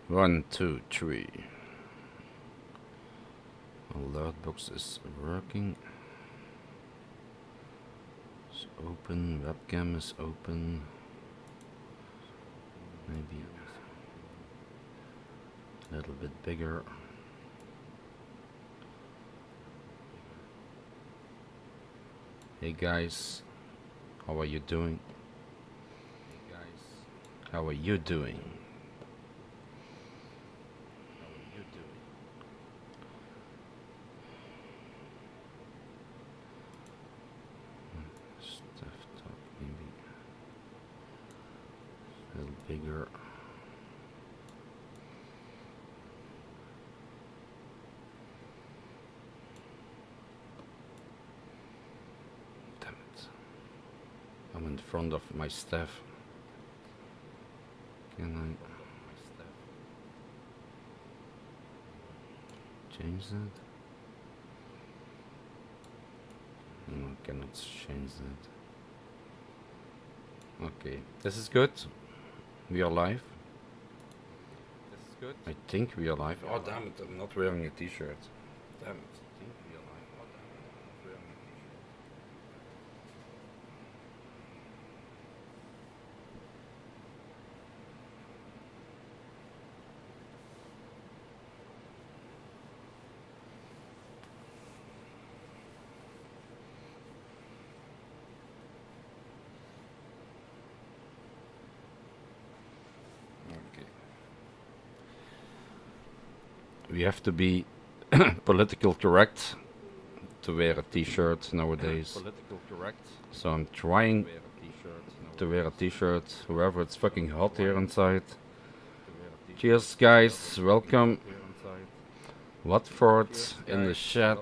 One, two, three. Alert box is working. It's open. Webcam is open. Maybe a little bit bigger. Hey guys, how are you doing? Hey guys, how are you doing? STEFF TALK maybe a little bigger. Damn it. I'm in front of my staff. Can I change that? No, I cannot change that. Okay, this is good. We are live. This is good. I think we are live. Oh damn it, I'm not wearing a t-shirt. Damn it. I think we are live. Oh damn it, I'm not wearing a t-shirt. Okay. We have to be political correct to wear a t-shirt nowadays. Political correct. So I'm trying to wear a t-shirt. However, it's fucking hot here inside. Cheers, guys. Welcome. Watford in the chat.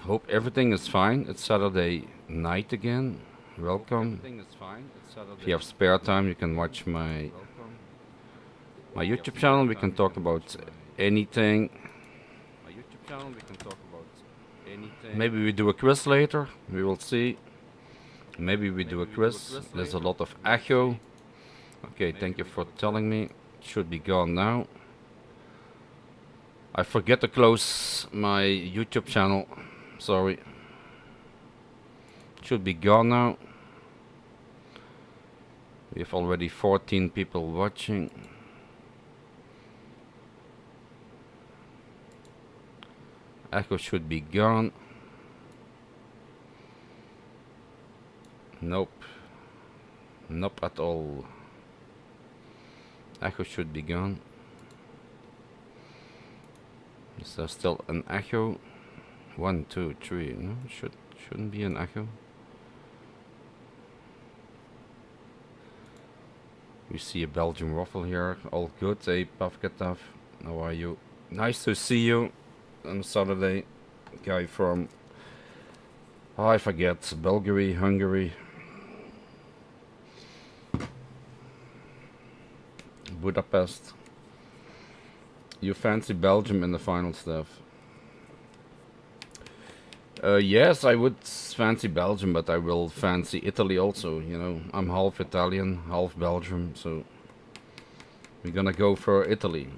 Hope everything is fine. It's Saturday night again. Welcome. If you have spare time, you can watch my YouTube channel. We can talk about anything. Maybe we do a quiz later. We will see. Maybe we do a quiz. There's a lot of echo. Okay, thank you for telling me. It should be gone now. I forget to close my YouTube channel. Sorry. It should be gone now. We have already 14 people watching. Echo should be gone. Nope. Nope at all. Echo should be gone. Is there still an echo? 1, 2, 3. No, shouldn't be an echo. We see a Belgian waffle here. All good. Hey, Pavkataf. How are you? Nice to see you on Saturday. Guy from, oh, I forget, Bulgaria, Hungary, Budapest. You fancy Belgium in the final stuff? Yes, I would fancy Belgium, but I will fancy Italy also. You know, I'm half Italian, half Belgium, so we're gonna go for Italy.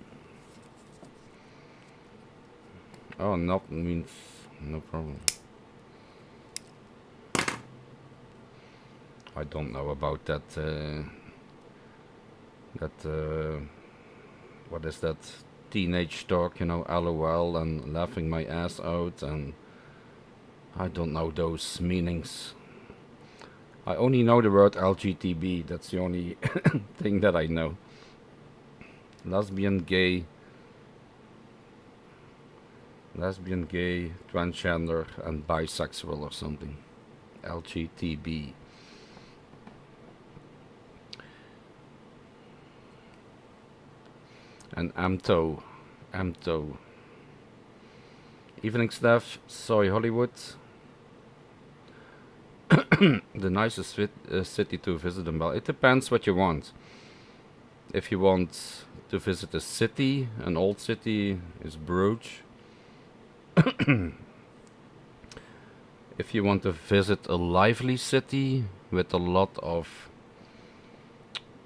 Oh, no, means no problem. I don't know about that. What is that? Teenage talk, you know, LOL and laughing my ass out, and I don't know those meanings. I only know the word LGTB. That's the only thing that I know. Lesbian, gay, transgender, and bisexual or something. LGTB. And AMTO. Evening staff, Soy Hollywood. The nicest city to visit in Belgium. It depends what you want. If you want to visit a city, an old city is Bruges. If you want to visit a lively city with a lot of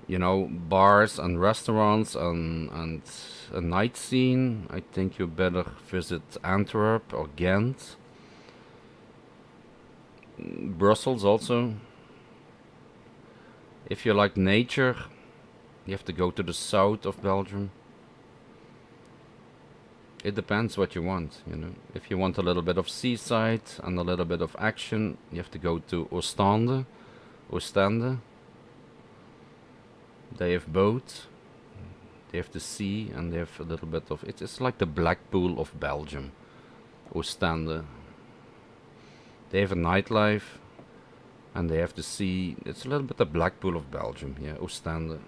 you know, bars and restaurants and a night scene, I think you better visit Antwerp or Ghent. Brussels also. If you like nature, you have to go to the south of Belgium. It depends what you want, you know. If you want a little bit of seaside and a little bit of action, you have to go to Ostende. Ostende. They have boats, they have the sea, and they have a little bit of... It's like the Blackpool of Belgium. Ostende. They have a nightlife, and they have the sea. It's a little bit the Blackpool of Belgium, yeah, Ostende.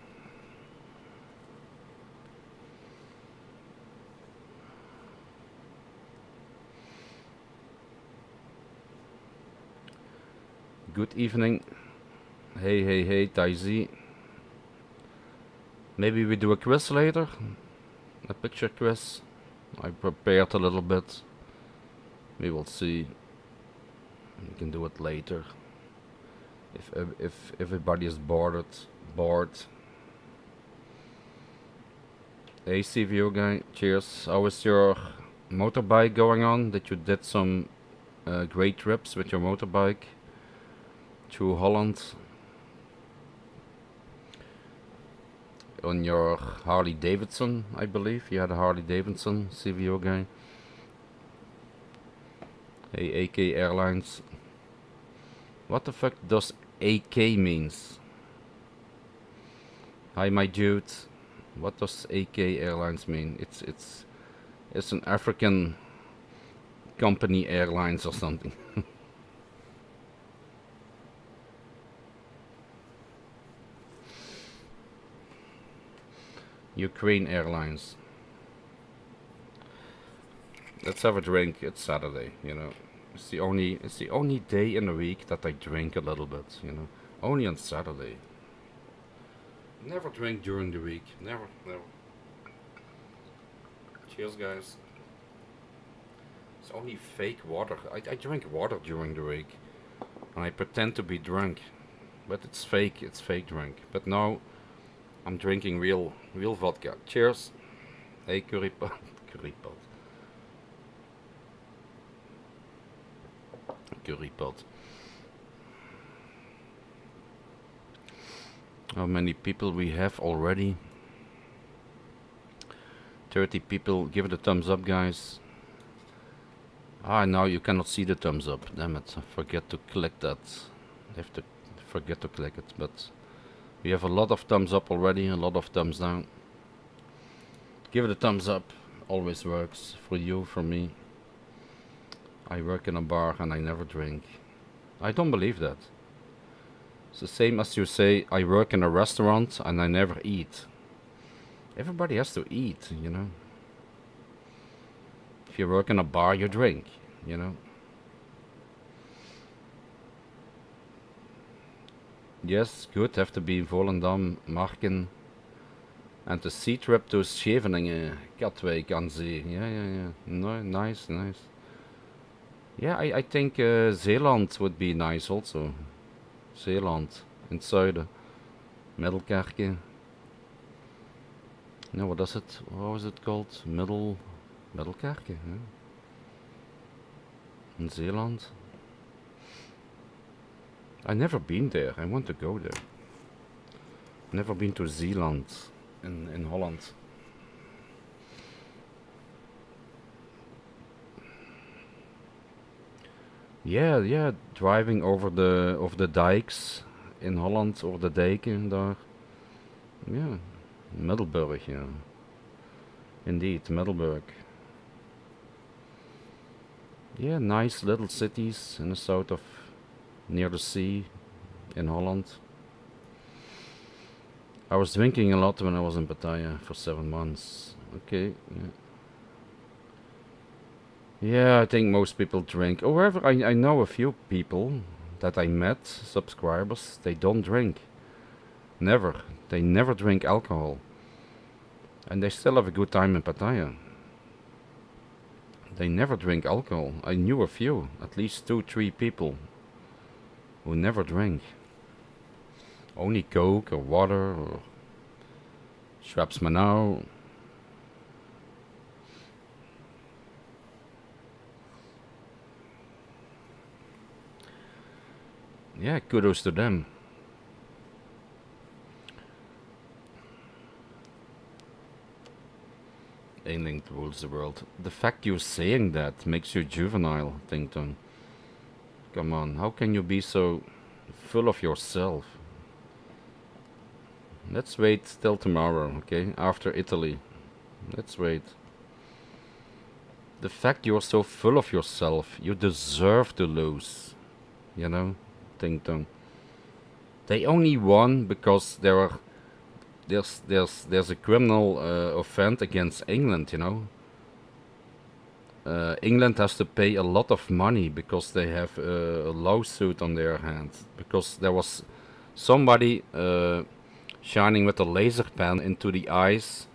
Good evening. Hey, hey, hey, Taizi. Maybe we do a quiz later? A picture quiz? I prepared a little bit. We will see. We can do it later. If everybody is bored. Hey, CVO guy, cheers. How is your motorbike going on? That you did some great trips with your motorbike through Holland on your Harley Davidson, I believe. You had a Harley Davidson, CVO guy. Hey, AK Airlines. What the fuck does AK means? Hi, my dude. What does AK Airlines mean? It's an African company, airlines or something. Ukraine Airlines. Let's have a drink. It's Saturday, you know. It's the only day in the week that I drink a little bit, you know. Only on Saturday. Never drink during the week. Never. Cheers, guys. It's only fake water. I drink water during the week, and I pretend to be drunk, but it's fake. It's fake drink. But now I'm drinking real vodka. Cheers. Hey, curry pot. Curry pot. Curry pot. How many people we have already? 30 people. Give it a thumbs up, guys. Ah, now you cannot see the thumbs up. Damn it. I forget to click that. I have to forget to click it. But we have a lot of thumbs up already. A lot of thumbs down. Give it a thumbs up. Always works. For you, for me. I work in a bar and I never drink. I don't believe that. It's the same as you say, I work in a restaurant and I never eat. Everybody has to eat, you know. If you work in a bar, you drink, you know. Yes, good. Have to be Volendam, Marken. And the sea trip to Scheveningen, Katwijk aan Zee. Yeah. No, nice. Yeah, I think Zeeland would be nice also. Zeeland, in het zuiden. Middelkerken. No, what is it? What was it called? Middelkerken, huh? In Zeeland. I never been there. I want to go there. Never been to Zeeland in Holland. Yeah, driving over the dikes in Holland, over the dijken daar. Yeah, Middelburg, yeah. Indeed, Middelburg. Yeah, nice little cities in the south of, near the sea, in Holland. I was drinking a lot when I was in Pattaya for 7 months. Okay, yeah. Yeah, I think most people drink. However, I know a few people that I met, subscribers, they don't drink. Never. They never drink alcohol. And they still have a good time in Pattaya. They never drink alcohol. I knew a few, at least 2-3 people who never drink. Only Coke or water or Schweppes me nou. Yeah, kudos to them. England rules the world. The fact you're saying that makes you juvenile, Tington. Come on, how can you be so full of yourself? Let's wait till tomorrow, okay? After Italy. Let's wait. The fact you're so full of yourself, you deserve to lose. You know, Tington. They only won because there's a criminal offense against England, you know. England has to pay a lot of money because they have a lawsuit on their hands because there was somebody shining with a laser pen into the eyes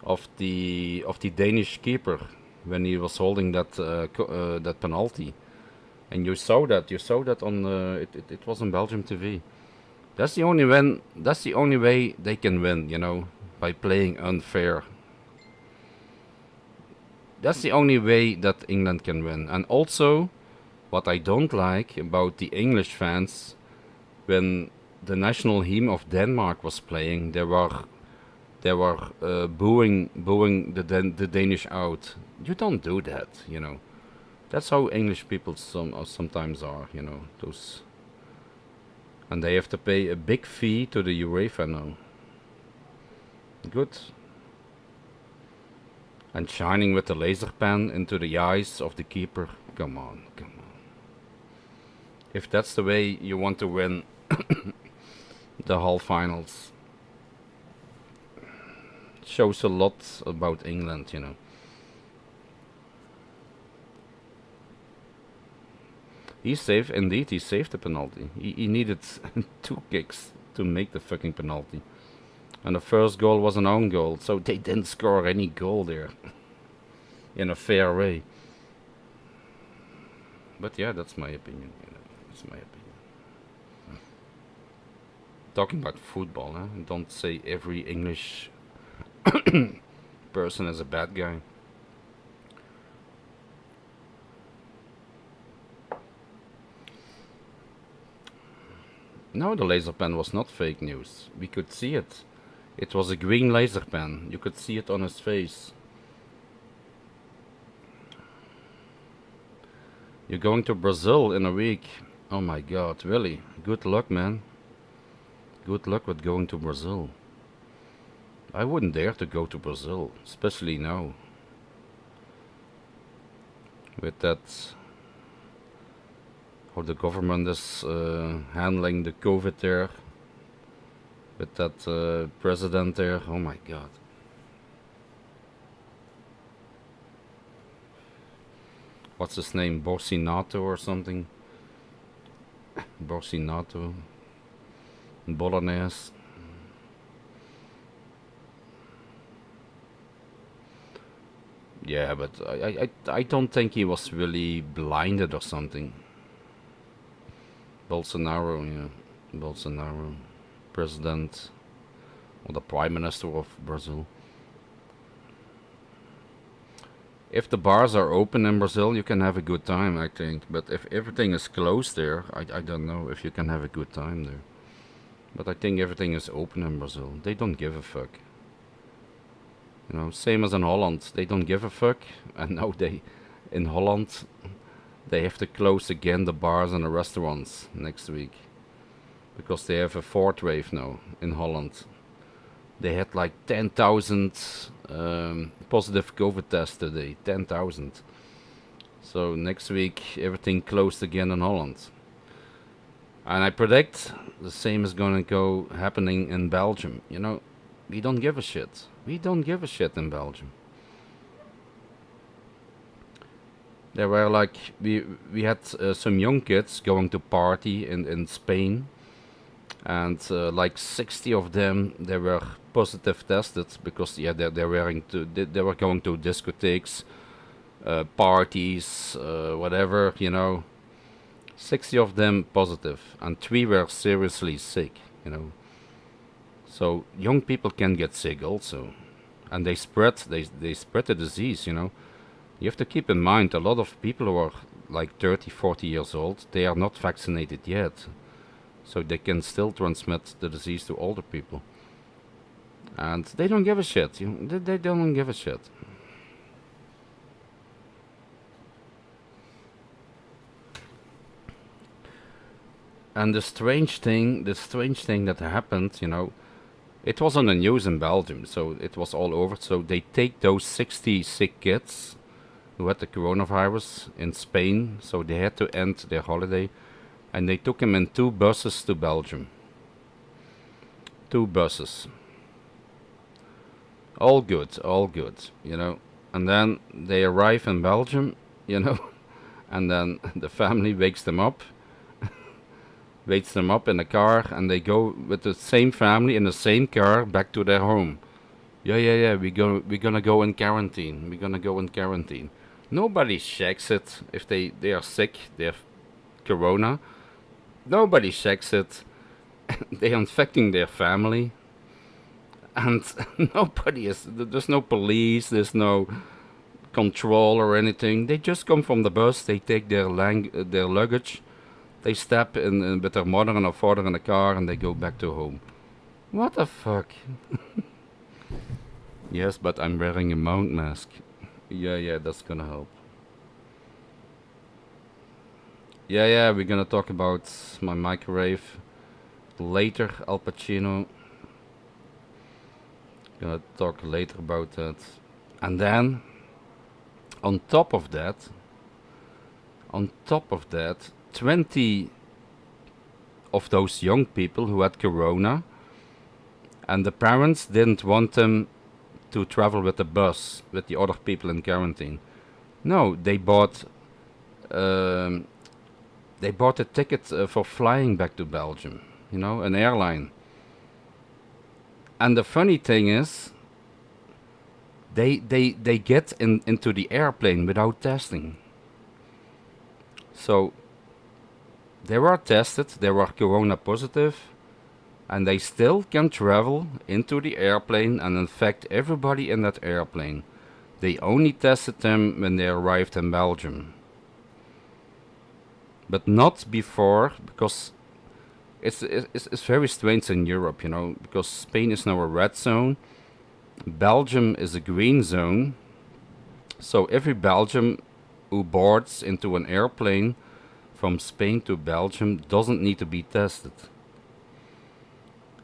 of the Danish keeper when he was holding that penalty, and you saw that on it was on Belgium TV. That's the only win. That's the only way they can win, you know, by playing unfair. That's the only way that England can win. And also, what I don't like about the English fans, when the national hymn of Denmark was playing, they were booing the Danish out. You don't do that, you know. That's how English people sometimes are, you know. Those, and they have to pay a big fee to the UEFA now. Good. And shining with the laser pen into the eyes of the keeper. Come on, come on. If that's the way you want to win the whole finals, shows a lot about England, you know. Indeed, he saved the penalty. He needed 2 kicks to make the fucking penalty. And the first goal was an own goal, so they didn't score any goal there in a fair way. But yeah, that's my opinion. You know, that's my opinion. Talking about football, huh? Don't say every English person is a bad guy. No, the laser pen was not fake news. We could see it. It was a green laser pen. You could see it on his face. You're going to Brazil in a week. Oh my god, really? Good luck, man. Good luck with going to Brazil. I wouldn't dare to go to Brazil, especially now. With that, how the government is handling the COVID there. With that president there. Oh my god. What's his name? Bolsonaro or something? Bolsonaro. Bolognese. Yeah, but I don't think he was really blinded or something. Bolsonaro, yeah. Bolsonaro. President or the Prime Minister of Brazil. If the bars are open in Brazil, you can have a good time, I think. But if everything is closed there, I don't know if you can have a good time there. But I think everything is open in Brazil. They don't give a fuck. You know, same as in Holland. They don't give a fuck. And now in Holland, they have to close again the bars and the restaurants next week. Because they have a fourth wave now in Holland. They had like 10,000 positive COVID tests today. 10,000. So next week everything closed again in Holland. And I predict the same is gonna go happening in Belgium. You know, we don't give a shit. We don't give a shit in Belgium. There were like we had some young kids going to party in Spain, and like 60 of them they were positive tested because yeah they were going to discotheques, parties, whatever, you know. 60 of them positive, and 3 were seriously sick, you know. So young people can get sick also, and they spread the disease. You have to keep in mind a lot of people who are like 30, 40 years old. They are not vaccinated yet, so they can still transmit the disease to older people, and they don't give a shit. They don't give a shit. And the strange thing that happened, it was on the news in Belgium, so it was all over. So they take those 60 sick kids who had the coronavirus in Spain, so they had to end their holiday, and they took them in 2 buses to Belgium. 2 buses. All good. And then they arrive in Belgium, you know, and then the family waits them up in a car, and they go with the same family in the same car back to their home. Yeah. We're gonna go in quarantine. We're gonna go in quarantine. Nobody checks it if they are sick. They have corona. Nobody checks it. They're infecting their family, and nobody is. There's no police. There's no control or anything. They just come from the bus. They take their luggage. They step in with their mother and their father in the car, and they go back to home. What the fuck? Yes, but I'm wearing a mount mask. Yeah, that's gonna help. Yeah, we're gonna talk about my microwave later, Al Pacino. Gonna talk later about that. And then, on top of that, 20 of those young people who had corona, and the parents didn't want them to travel with the bus with the other people in quarantine. No, um, they bought a ticket for flying back to Belgium. An airline. And the funny thing is, they get into the airplane without testing. So they were tested, they were corona positive, and they still can travel into the airplane and infect everybody in that airplane. They only tested them when they arrived in Belgium. But not before, because it's very strange in Europe, because Spain is now a red zone, Belgium is a green zone, so every Belgian who boards into an airplane from Spain to Belgium doesn't need to be tested.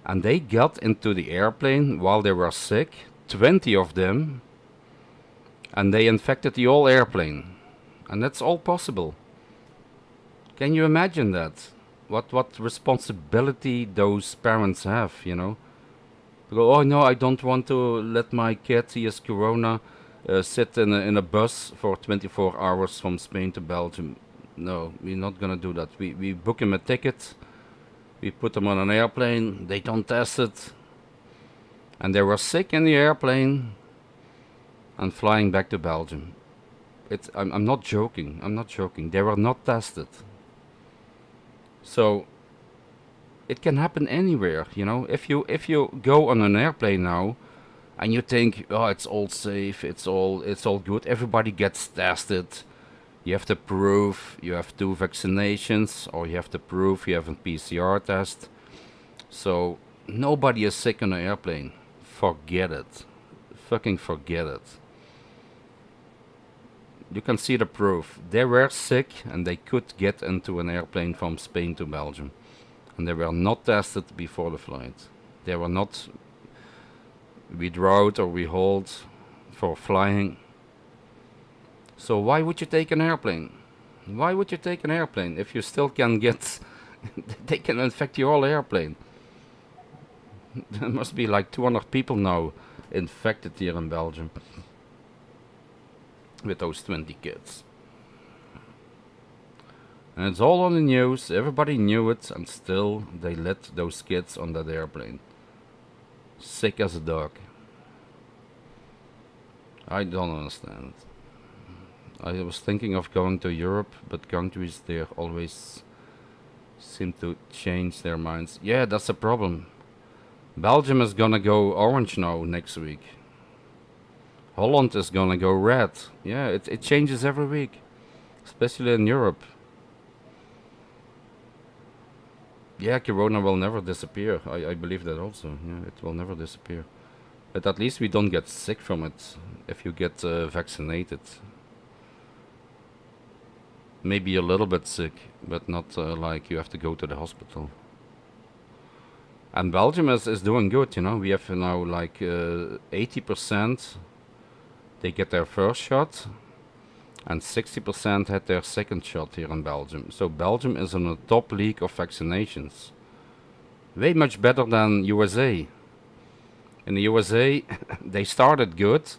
And they got into the airplane while they were sick, 20 of them, and they infected the whole airplane. And that's all possible. Can you imagine that? What responsibility those parents have, Go, oh no, I don't want to let my kid, he has corona, sit in a bus for 24 hours from Spain to Belgium. No, we're not gonna do that. We book him a ticket, we put them on an airplane, they don't test it, and they were sick in the airplane and flying back to Belgium. I'm not joking. They were not tested. So it can happen anywhere, If you go on an airplane now and you think, oh, it's all safe, it's all good, everybody gets tested. You have to prove you have 2 vaccinations, or you have to prove you have a PCR test. So nobody is sick on an airplane. Forget it. Fucking forget it. You can see the proof. They were sick and they could get into an airplane from Spain to Belgium. And they were not tested before the flight. They were not withdrawn or withheld for flying. So why would you take an airplane? Why would you take an airplane if you still can get... they can infect your whole airplane. There must be like 200 people now infected here in Belgium with those 20 kids. And it's all on the news, everybody knew it, and still they let those kids on that airplane. Sick as a dog. I don't understand. I was thinking of going to Europe, but countries there always seem to change their minds. Yeah, that's a problem. Belgium is gonna go orange now next week. Holland is gonna go red. Yeah, it changes every week, especially in Europe. Yeah, Corona will never disappear. I believe that also. Yeah, it will never disappear. But at least we don't get sick from it if you get vaccinated. Maybe a little bit sick, but not like you have to go to the hospital. And Belgium is doing good, you know. We have now like 80% they get their first shot, and 60% had their second shot here in Belgium. So Belgium is in the top league of vaccinations. Way much better than USA. In the USA, they started good,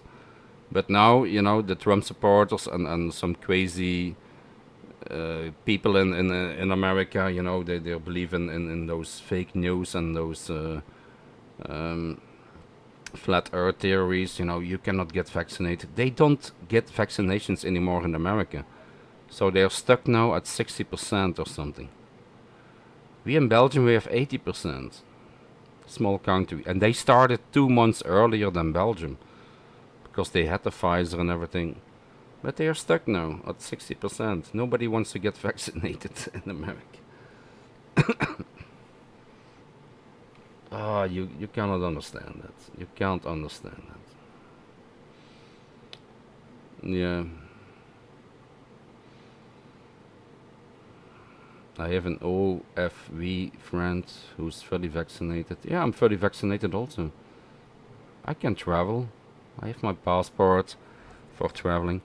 but now, you know, the Trump supporters and some crazy people in America, you know, they believe in those fake news and those um, flat earth theories. You know, you cannot get vaccinated. They don't get vaccinations anymore in America. So they're stuck now at 60% or something. We in Belgium, we have 80%. Small country. And they started 2 months earlier than Belgium because they had the Pfizer and everything. But they are stuck now at 60%. Nobody wants to get vaccinated in America. Ah, you cannot understand that. You can't understand that. Yeah. I have an OFV friend who's fully vaccinated. Yeah, I'm fully vaccinated also. I can travel. I have my passport for traveling.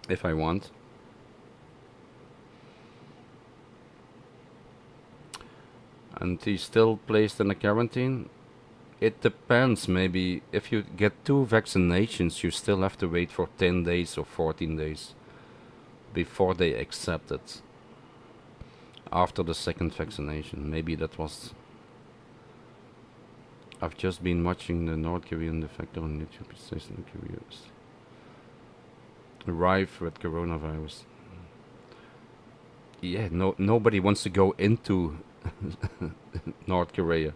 If I want. And he's still placed in a quarantine. It depends. Maybe if you get 2 vaccinations, you still have to wait for 10 days or 14 days before they accept it. After the second vaccination. Maybe that was. I've just been watching the North Korean defector on YouTube. It says North Korea arrived with coronavirus. Yeah, nobody wants to go into North Korea.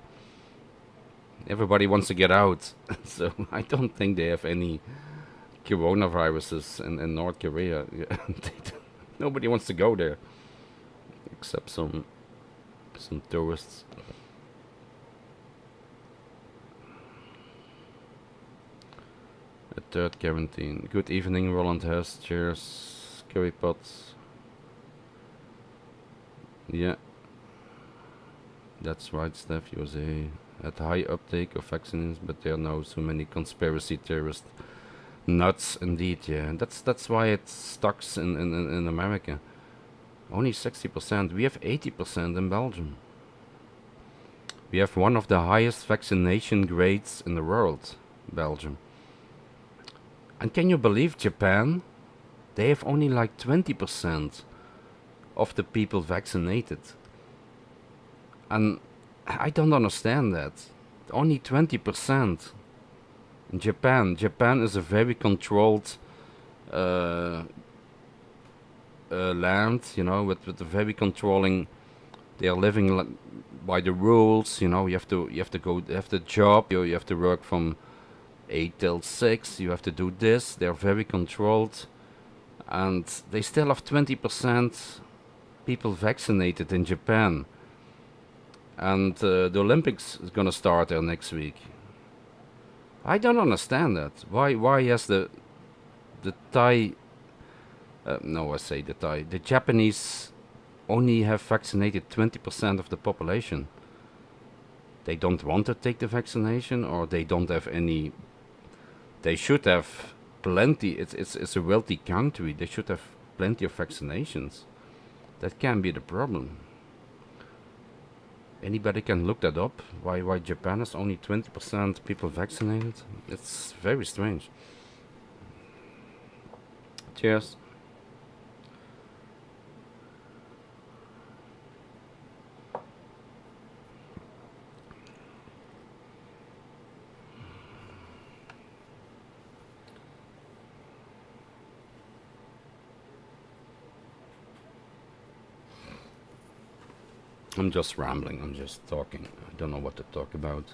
Everybody wants to get out. So I don't think they have any coronaviruses in North Korea. Nobody wants to go there except some tourists. A third quarantine. Good evening, Roland Hess. Cheers. Curry pots. Yeah. That's right, Steph. USA had high uptake of vaccines, but there are now so many conspiracy theorists. Nuts, indeed, yeah. That's why it stocks in America. Only 60%. We have 80% in Belgium. We have one of the highest vaccination rates in the world, Belgium. And can you believe Japan? They have only like 20% of the people vaccinated. And I don't understand that. Only 20% in Japan. Japan is a very controlled land, you know, with a very controlling. They are living by the rules, you know. You have to go, you have the job, you have to work from 8 till 6. You have to do this. They are very controlled, and they still have 20% people vaccinated in Japan. And the Olympics is gonna start there next week. I don't understand that. Why has the Thai? No, I say the Thai. The Japanese only have vaccinated 20% of the population. They don't want to take the vaccination, or they don't have any. They should have plenty. It's a wealthy country. They should have plenty of vaccinations. That can be the problem. Anybody can look that up. Why Japan is only 20% people vaccinated? It's very strange. Cheers. I'm just rambling. I'm just talking. I don't know what to talk about.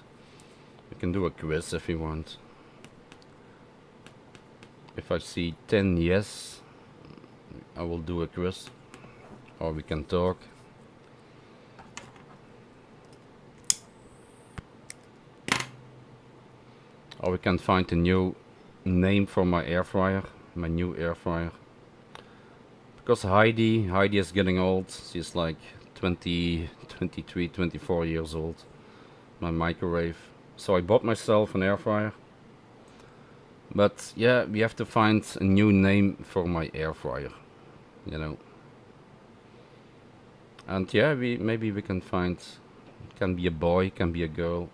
We can do a quiz if you want. If I see 10 yes, I will do a quiz. Or we can talk. Or we can find a new name for my air fryer. My new air fryer. Because Heidi is getting old. She's like 20, 23, 24 years old. My microwave. So I bought myself an air fryer. But yeah, we have to find a new name for my air fryer. You know. And yeah, maybe we can find. It can be a boy, can be a girl.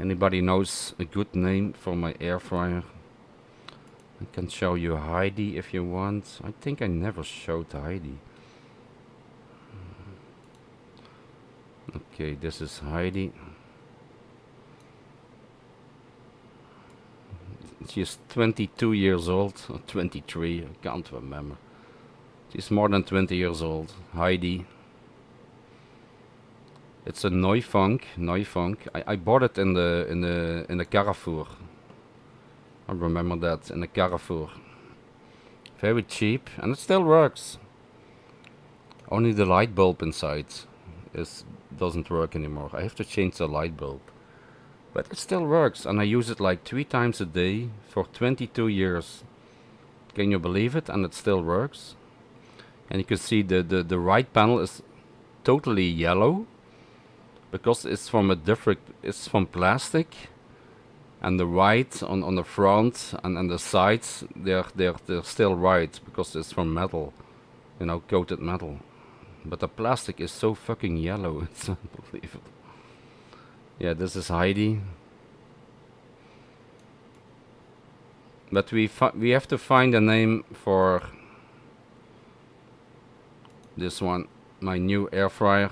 Anybody knows a good name for my air fryer? I can show you Heidi if you want. I think I never showed Heidi. Okay, this is Heidi. She's 22 years old, or 23, I can't remember. She's more than 20 years old. Heidi. It's a Neufunk. I bought it in the Carrefour. I remember that, in the Carrefour. Very cheap, and it still works. Only the light bulb inside doesn't work anymore. I have to change the light bulb. But it still works, and I use it like 3 times a day for 22 years. Can you believe it? And it still works. And you can see the right panel is totally yellow because it's from plastic. And the right on the front and the sides, they're still white because it's from metal, coated metal. But the plastic is so fucking yellow, it's unbelievable. Yeah, this is Heidi. But we have to find a name for this one, my new air fryer.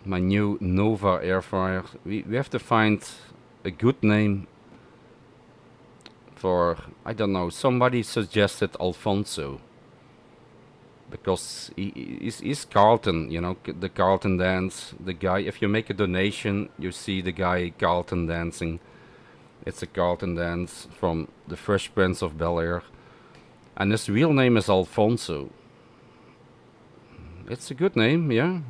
My new Nova air fryer. We have to find a good name for, I don't know, somebody suggested Alfonso. Because he's Carlton, the Carlton dance. The guy, if you make a donation, you see the guy Carlton dancing. It's a Carlton dance from the Fresh Prince of Bel-Air. And his real name is Alfonso. It's a good name, yeah.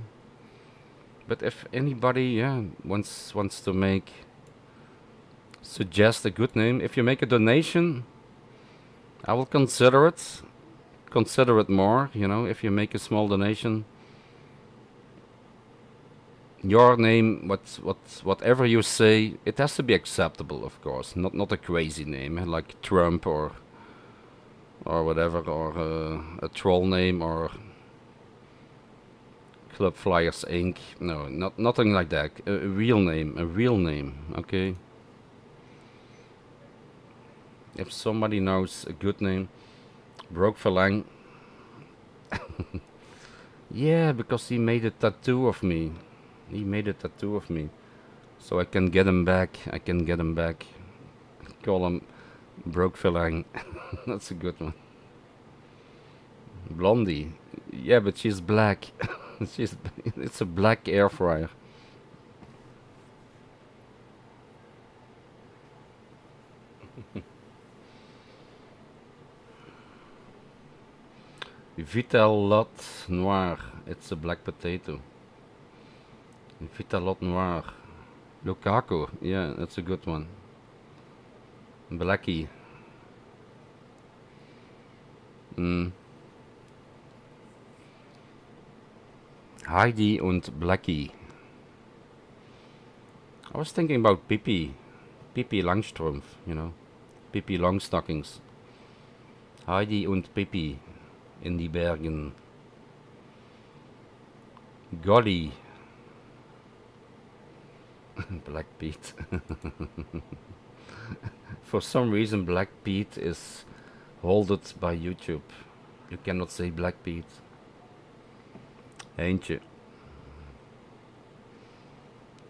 But if anybody, wants to suggest a good name, if you make a donation, I will consider it. Consider it more, if you make a small donation. Your name, whatever you say, it has to be acceptable, of course. Not a crazy name like Trump or whatever, or a troll name or Club Flyers Inc. No, nothing like that. A real name, okay? If somebody knows a good name, Broke Verlang. Yeah, because he made a tattoo of me. So I can get him back. Call him Broke Verlang. That's a good one. Blondie. Yeah, but she's black. It's a black air fryer. Vitalot Noir. It's a black potato. Vitalot Noir. Lukaku. Yeah, that's a good one. Blackie. Heidi und Blackie. I was thinking about Pippi Langstrumpf, Pippi Longstockings. Heidi und Pippi in die Bergen. Golly. Black Pete. For some reason Black Pete is holded by YouTube. You cannot say Black Pete. Eentje.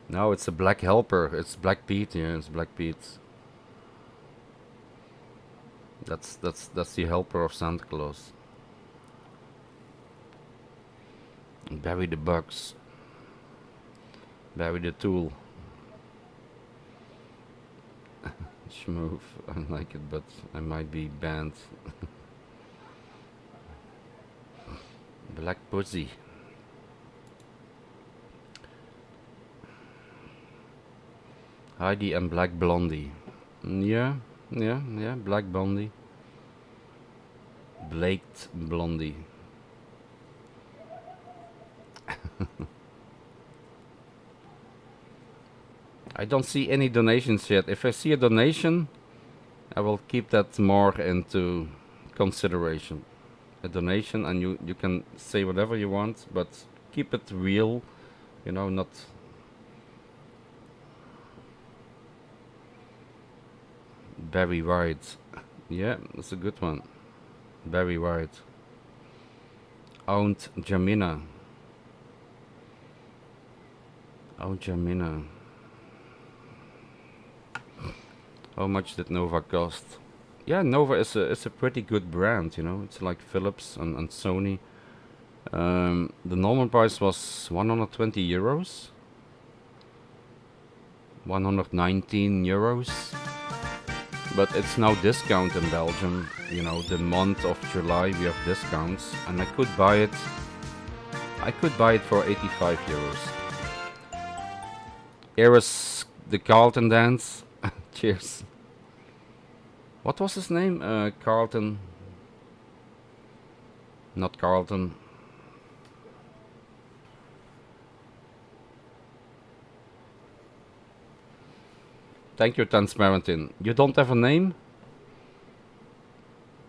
No, it's a black helper. It's Black Pete. Yeah, it's Black Pete. That's the helper of Santa Claus. Bury the bugs. Bury the tool. Schmoof. I like it, but I might be banned. Black pussy. Heidi and Black Blondie. Yeah, yeah, Black Blondie. Blaked Blondie. I don't see any donations yet. If I see a donation, I will keep that more into consideration. A donation, and you can say whatever you want, but keep it real, not Barry White. Yeah, that's a good one. Barry White. Aunt Jamina. Aunt Jamina. How much did Nova cost? Yeah, Nova is a pretty good brand, It's like Philips and Sony. The normal price was 120 euros. 119 euros. But it's now discount in Belgium. The month of July we have discounts, and I could buy it for 85 euros. Here is the Carlton dance. Cheers. What was his name? Carlton. Not Carlton. Thank you, Transparentin. You don't have a name?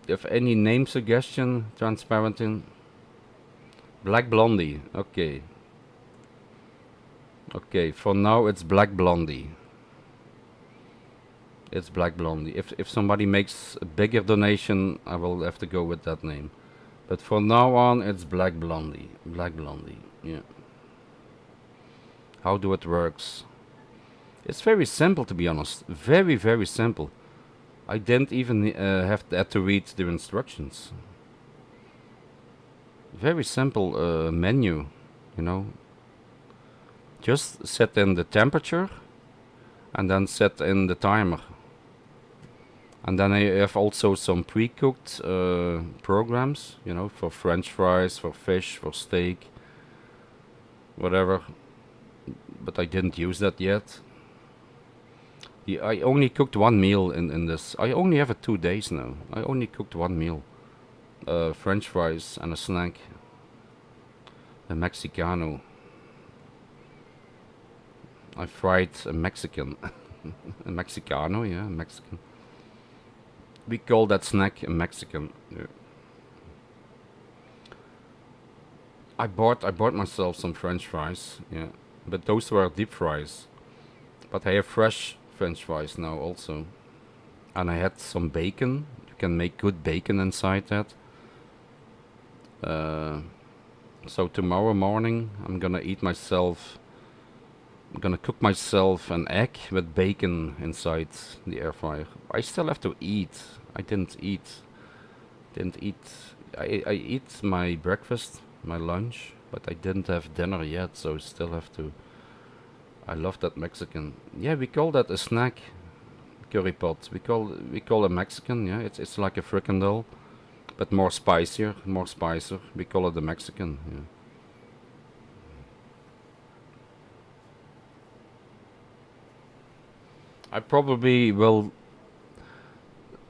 You have any name suggestion, Transparentin? Black Blondie. Okay. Okay, for now it's Black Blondie. It's Black Blondie. If somebody makes a bigger donation, I will have to go with that name. But for now on, it's Black Blondie. Black Blondie, yeah. How do it works? It's very simple, to be honest. Very, very simple. I didn't even have to read the instructions. Very simple menu, Just set in the temperature and then set in the timer. And then I have also some pre-cooked programs, for French fries, for fish, for steak, whatever. But I didn't use that yet. Yeah, I only cooked one meal in this. I only have it 2 days now. I only cooked one meal. French fries and a snack. A Mexicano. I fried a Mexican. A Mexicano, yeah, Mexican. We call that snack a Mexican. Yeah. I bought myself some French fries, yeah, but those were deep fries. But I have fresh French fries now also, and I had some bacon. You can make good bacon inside that. So tomorrow morning I'm gonna cook myself an egg with bacon inside the air fryer. I still have to eat. I didn't eat. I eat my breakfast, my lunch, but I didn't have dinner yet, so I still have to. I love that Mexican. Yeah, we call that a snack curry pot. We call a Mexican. Yeah, it's like a fricandel, but more spicier. We call it a Mexican. Yeah. I probably will.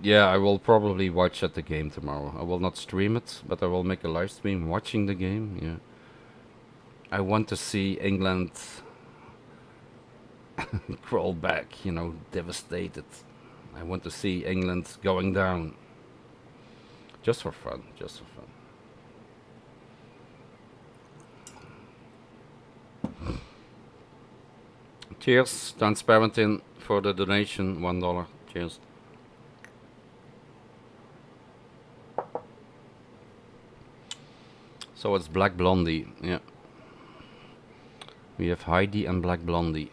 Yeah, I will probably watch at the game tomorrow. I will not stream it, but I will make a live stream watching the game. Yeah. I want to see England crawl back, devastated. I want to see England going down. Just for fun. Cheers, Transparentin, for the donation, $1. Cheers. So it's Black Blondie, yeah. We have Heidi and Black Blondie.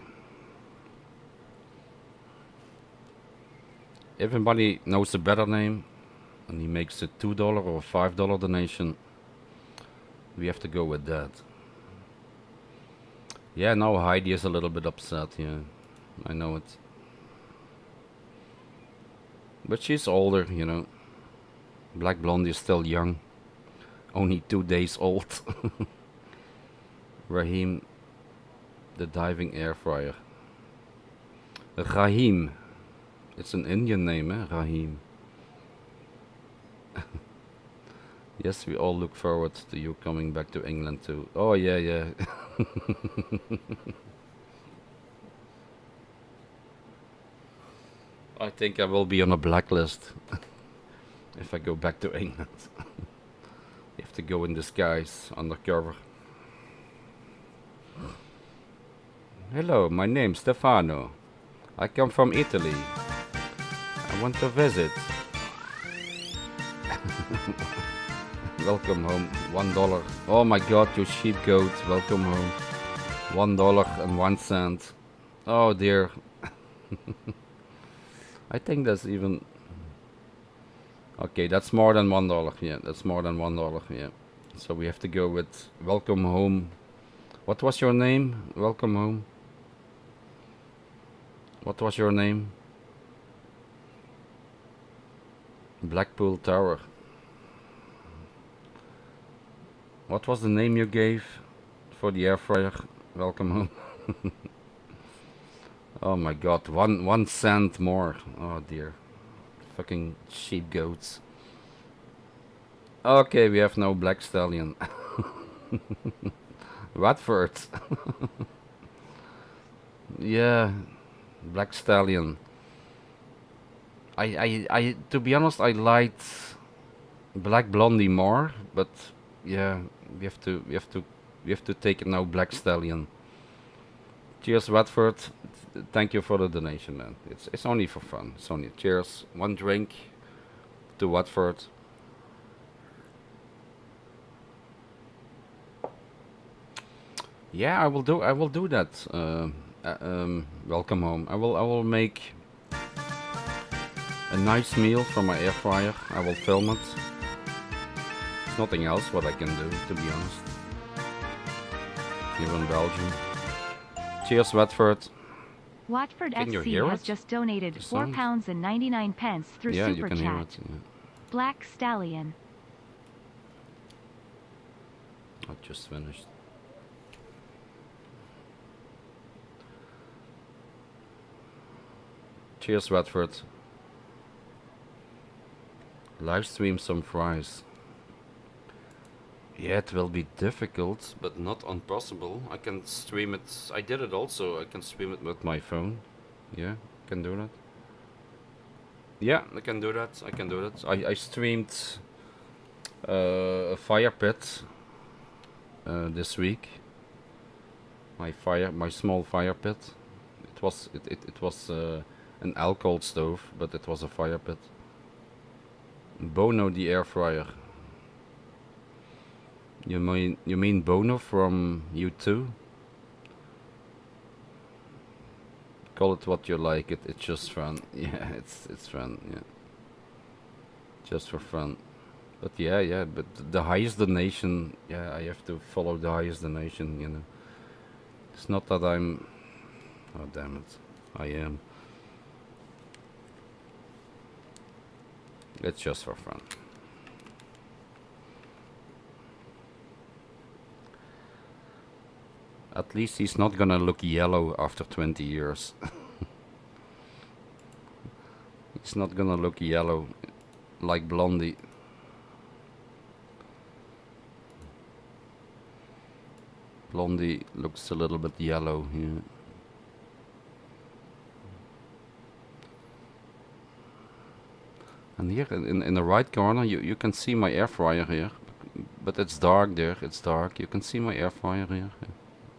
Everybody knows a better name. and he makes a $2 or $5 donation, we have to go with that. Yeah, now Heidi is a little bit upset. Yeah, I know it. But she's older, you know. Black Blondie is still young. Only 2 days old. Raheem, the diving air fryer. Rahim. It's an Indian name, eh? Rahim. Yes, we all look forward to you coming back to England too. Oh, yeah, yeah. I think I will be on a blacklist if I go back to England. You have to go in disguise, undercover. Hello, my name's Stefano. I come from Italy. I want to visit. Welcome home. $1. Oh my god, you sheep goat. Welcome home. $1.01. Oh dear. I think that's even... Okay, that's more than $1. Yeah, that's more than $1. Yeah. So we have to go with welcome home. What was your name? Welcome home. What was your name? Blackpool Tower. What was the name you gave for the air fryer? Welcome home. Oh my god, one cent more. Oh dear. Fucking sheep goats. Okay, we have no black stallion. Watford. Yeah, black stallion. I to be honest, I liked Black Blondie more, but yeah, we have to take it now. Black Stallion. Cheers, Watford. Thank you for the donation, man. It's only for fun. It's only cheers. One drink to Watford. Yeah, I will do that. Welcome home. I will make a nice meal from my air fryer. I will film it. There's nothing else what I can do, to be honest. Here in Belgium. Cheers, Watford. Watford Can you FC hear has it? just donated The sound? £4.99 through Yeah, you Super can hear Chat. it. Yeah. Black Stallion. I just finished. Cheers, Watford. Live stream some fries. Yeah, it will be difficult, but not impossible. I can stream it. I did it also. I can stream it with my phone. Yeah, I can do that. Yeah, I can do that. I can do that. I streamed a fire pit this week. My small fire pit. It was an alcohol stove, but it was a fire pit. Bono the air fryer. You mean Bono from U2? Call it what you like. It's just fun. Yeah, it's fun. Yeah, just for fun. But yeah. But the highest donation. Yeah, I have to follow the highest donation. You know, it's not that I'm. Oh damn it, I am. It's just for fun. At least he's not gonna look yellow after 20 years. He's not gonna look yellow like Blondie. Blondie looks a little bit yellow here. And here in the right corner you can see my air fryer here. But it's dark there, it's dark. You can see my air fryer here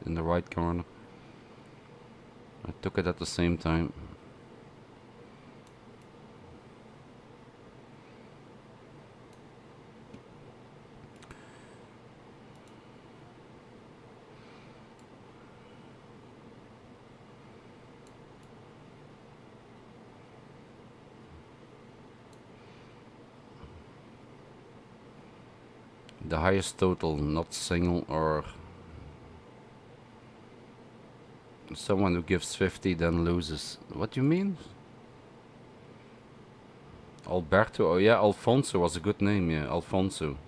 in the right corner. I took it at the same time. The highest total, not single or someone who gives 50 then loses. What do you mean? Alberto, oh yeah, Alfonso was a good name, yeah, Alfonso.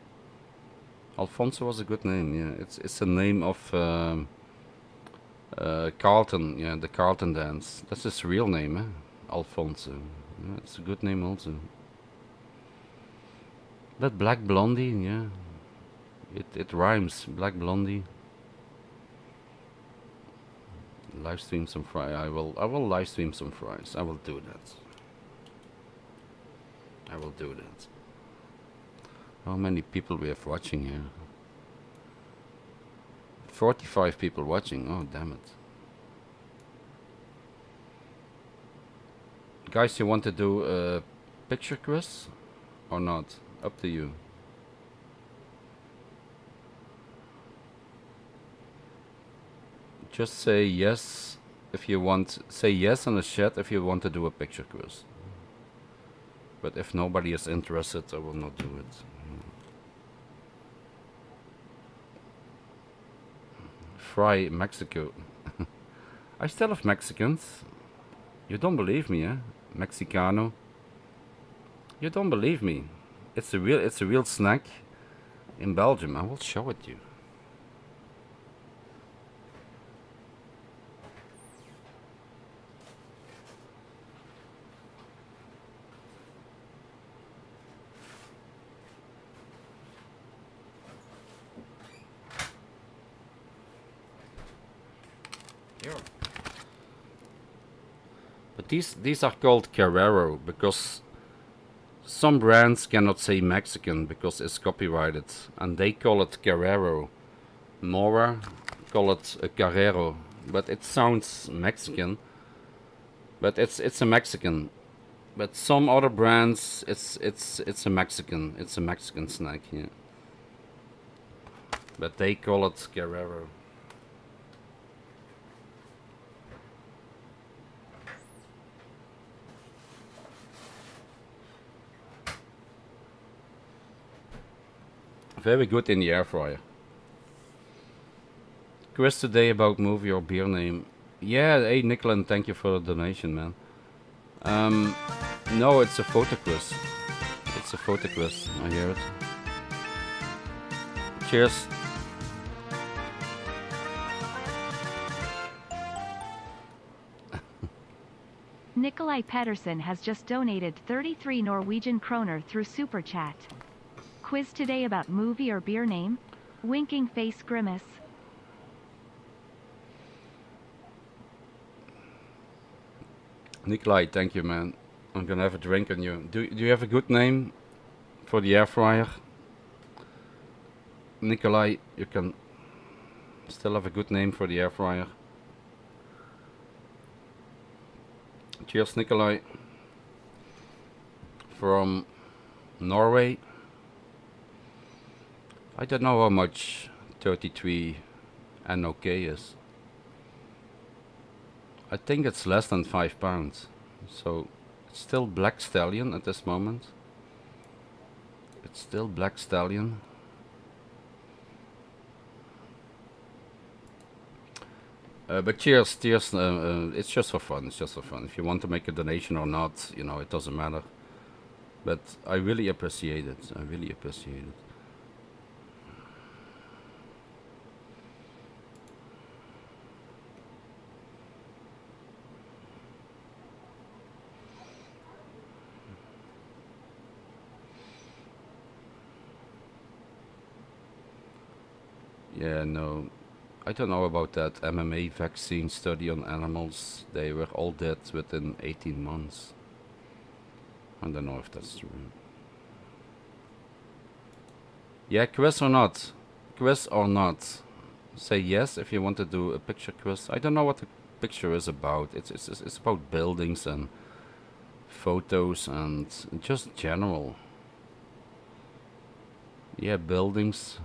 Alfonso was a good name, yeah. It's a name of Carlton, yeah, the Carlton dance. That's his real name, eh? Alfonso. Yeah, it's a good name also. But Black Blondie, yeah. It rhymes. Black Blondie. Live stream some fries. I will live stream some fries. I will do that. I will do that. How many people we have watching here? 45 people watching. Oh, damn it. Guys, you want to do a picture quiz or not? Up to you. Just say yes if you want. Say yes in the chat if you want to do a picture quiz. But if nobody is interested, I will not do it. Fry Mexico. I still have Mexicans. You don't believe me, eh? Mexicano. You don't believe me. It's a real snack in Belgium. I will show it you. Here. But these are called Carrero because some brands cannot say Mexican because it's copyrighted, and they call it Carrero. Mora call it a Carrero, but it sounds Mexican. But it's a Mexican. But some other brands, it's a Mexican snack. Yeah. But they call it Carrero. Very good in the air fryer. Quiz today about movie or beer name. Yeah, hey Nicolan, thank you for the donation, man. No, it's a photo quiz. It's a photo quiz. I hear it. Cheers. Nikolai Pedersen has just donated 33 Norwegian kroner through Super Chat. Quiz today about movie or beer name? Winking face grimace. Nikolai, thank you, man. I'm gonna have a drink on you. Do you have a good name for the air fryer? Nikolai, you can still have a good name for the air fryer. Cheers, Nikolai. From Norway. I don't know how much 33 NOK is. I think it's less than £5. So it's still Black Stallion at this moment. It's still Black Stallion. But cheers. It's just for fun. It's just for fun. If you want to make a donation or not, you know, it doesn't matter. But I really appreciate it. I really appreciate it. Yeah, no, I don't know about that MMA vaccine study on animals. They were all dead within 18 months. I don't know if that's true. Yeah, quiz or not? Quiz or not? Say yes if you want to do a picture quiz. I don't know what the picture is about. It's about buildings and photos and just general. Yeah, buildings.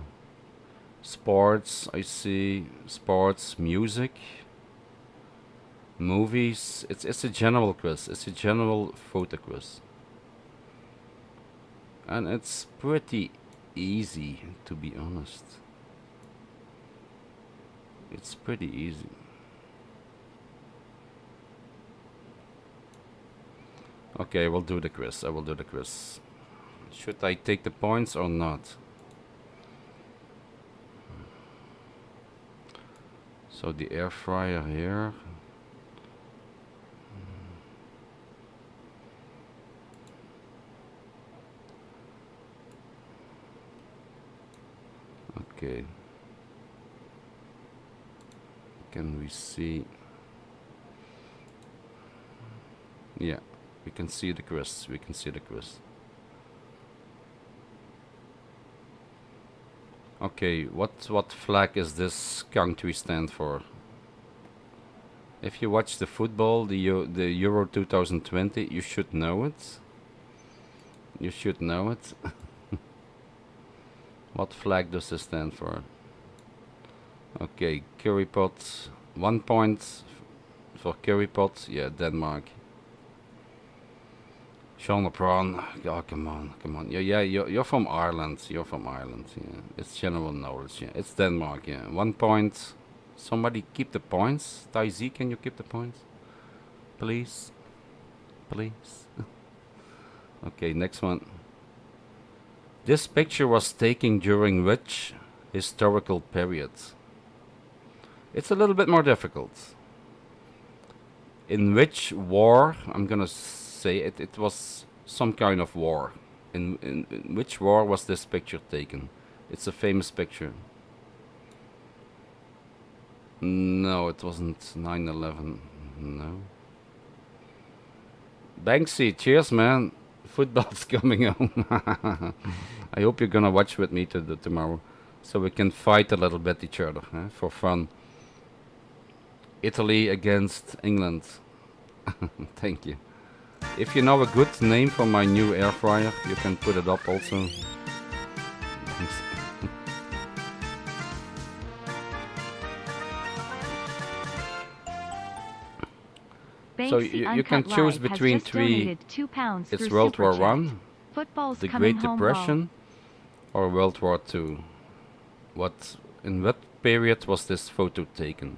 Sports, I see. Sports, music, movies. It's a general quiz. It's a general photo quiz. And it's pretty easy, to be honest. It's pretty easy. Okay, we'll do the quiz. I will do the quiz. Should I take the points or not? So the air fryer here. Okay. Can we see? Yeah, we can see the quiz. We can see the quiz. Okay, what flag is this country stand for? If you watch the football, the Euro 2020, you should know it. You should know it. What flag does this stand for? Okay, curry pot. 1 point for curry pot. Yeah, Denmark. Sean Prawn. Oh, come on, come on. Yeah, you're from Ireland. You're from Ireland. Yeah, it's general knowledge. Yeah, it's Denmark. Yeah, 1 point. Somebody keep the points. Taizi, can you keep the points? Please. Please. Okay, next one. This picture was taken during which historical period? It's a little bit more difficult. In which war? I'm gonna say it was some kind of war. In which war was this picture taken? It's a famous picture. No, it wasn't 9/11. No. Banksy, cheers, man. Football's coming home. I hope you're gonna watch with me tomorrow, so we can fight a little bit each other for fun. Italy against England. Thank you. If you know a good name for my new air fryer, you can put it up also. So you can choose between three. It's World War One, the Great Depression, or World War Two. In what period was this photo taken?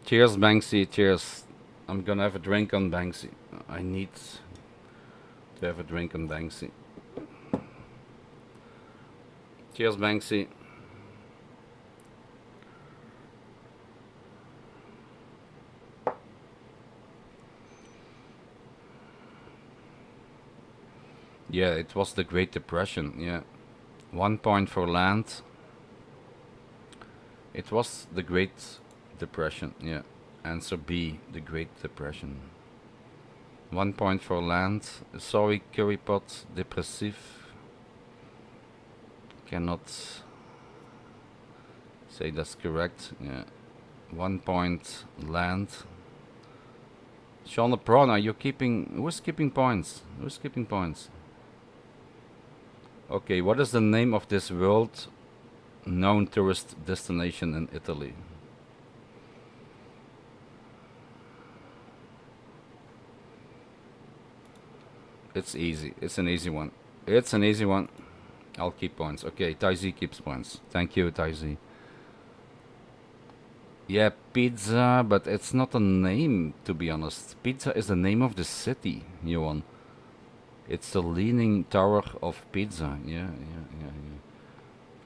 Cheers, Banksy. Cheers. I'm gonna have a drink on Banksy. I need to have a drink on Banksy. Cheers, Banksy. Yeah, it was the Great Depression. Yeah, 1 point for land. It was the Great Depression. Yeah, answer B, the Great Depression. 1 point for land. Sorry, curry pot, depressive. Cannot say that's correct. Yeah, 1 point land. Sean the Prawn, are you keeping? Who's keeping points? Who's keeping points? Okay, what is the name of this world-known tourist destination in Italy? It's easy. It's an easy one. It's an easy one. I'll keep points. Okay, Taizi keeps points. Thank you, Taizi. Yeah, pizza, but it's not a name, to be honest. Pizza is the name of the city, Johan. It's the Leaning Tower of Pizza. Yeah.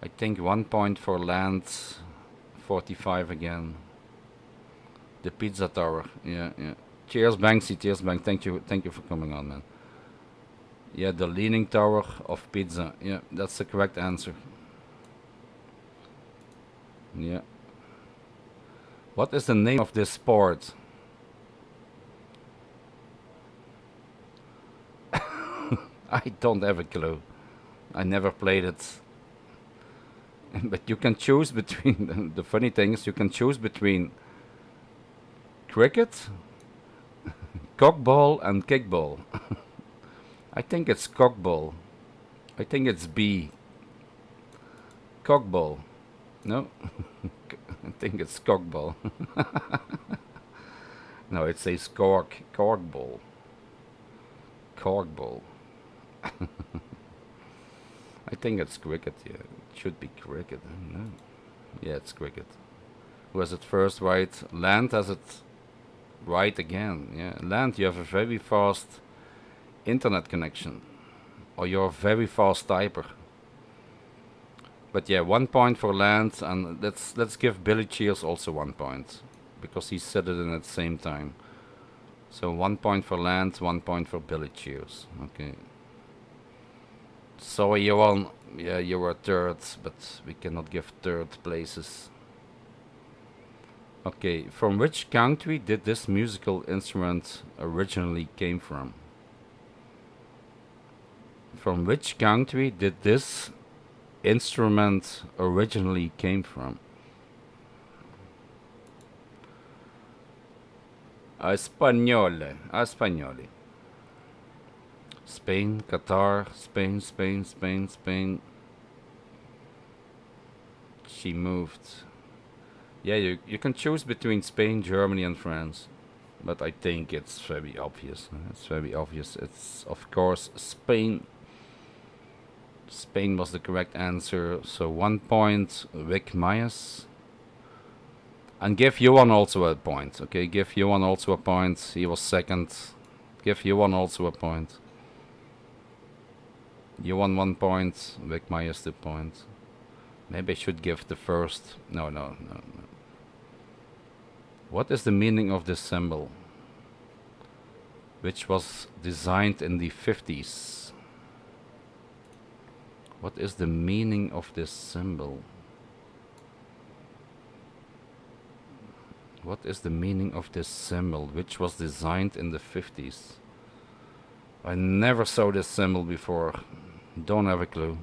I think 1 point for land, 45 again. The Pizza Tower. Yeah. Cheers, Banksy. Cheers, Bank. Thank you for coming on, man. Yeah, the Leaning Tower of Pizza. Yeah, that's the correct answer. Yeah. What is the name of this sport? I don't have a clue. I never played it. But you can choose between, the funny thing is you can choose between cricket, cockball and kickball. I think it's cockball. I think it's B. Cockball. No? I think it's cockball. No, it says corkball. Corkball. think it's cricket. Yeah, it should be cricket. No. Yeah, it's cricket. Who has it first right? Land has it right again. Yeah, land. You have a very fast internet connection, or you're a very fast typer. But yeah, 1 point for land, and let's give Billy Cheers also 1 point, because he said it in at the same time. So 1 point for land, 1 point for Billy Cheers. Okay. So you won. Yeah, you were third, but we cannot give third places. Okay, from which country did this musical instrument originally came from? From which country did this instrument originally came from? Español. Español. Spain, Qatar, Spain, Spain, Spain, Spain. She moved. Yeah, you can choose between Spain, Germany, and France. But I think it's very obvious. It's very obvious. It's, of course, Spain. Spain was the correct answer. So 1 point, Rick Myers. And give Johan also a point. Okay, give Johan also a point. He was second. Give Johan also a point. Johan 1 point. Rick Myers 2 points. Maybe I should give the first. No, no, no, no. What is the meaning of this symbol, which was designed in the 50s? What is the meaning of this symbol? What is the meaning of this symbol, which was designed in the 50s? I never saw this symbol before. Don't have a clue.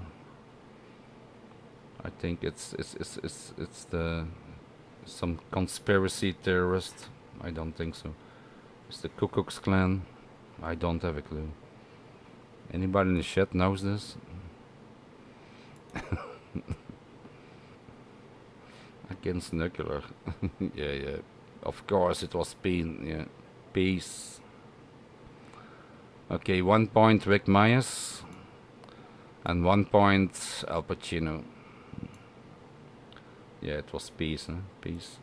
I think it's the some conspiracy theorist. I don't think so. It's the Ku Klux Klan. I don't have a clue. Anybody in the chat knows this? Against nuclear. Yeah, yeah. Of course it was Bean. Yeah. Peace. Okay, 1 point Rick Myers. And 1 point Al Pacino. Yeah, it was peace, huh? Peace.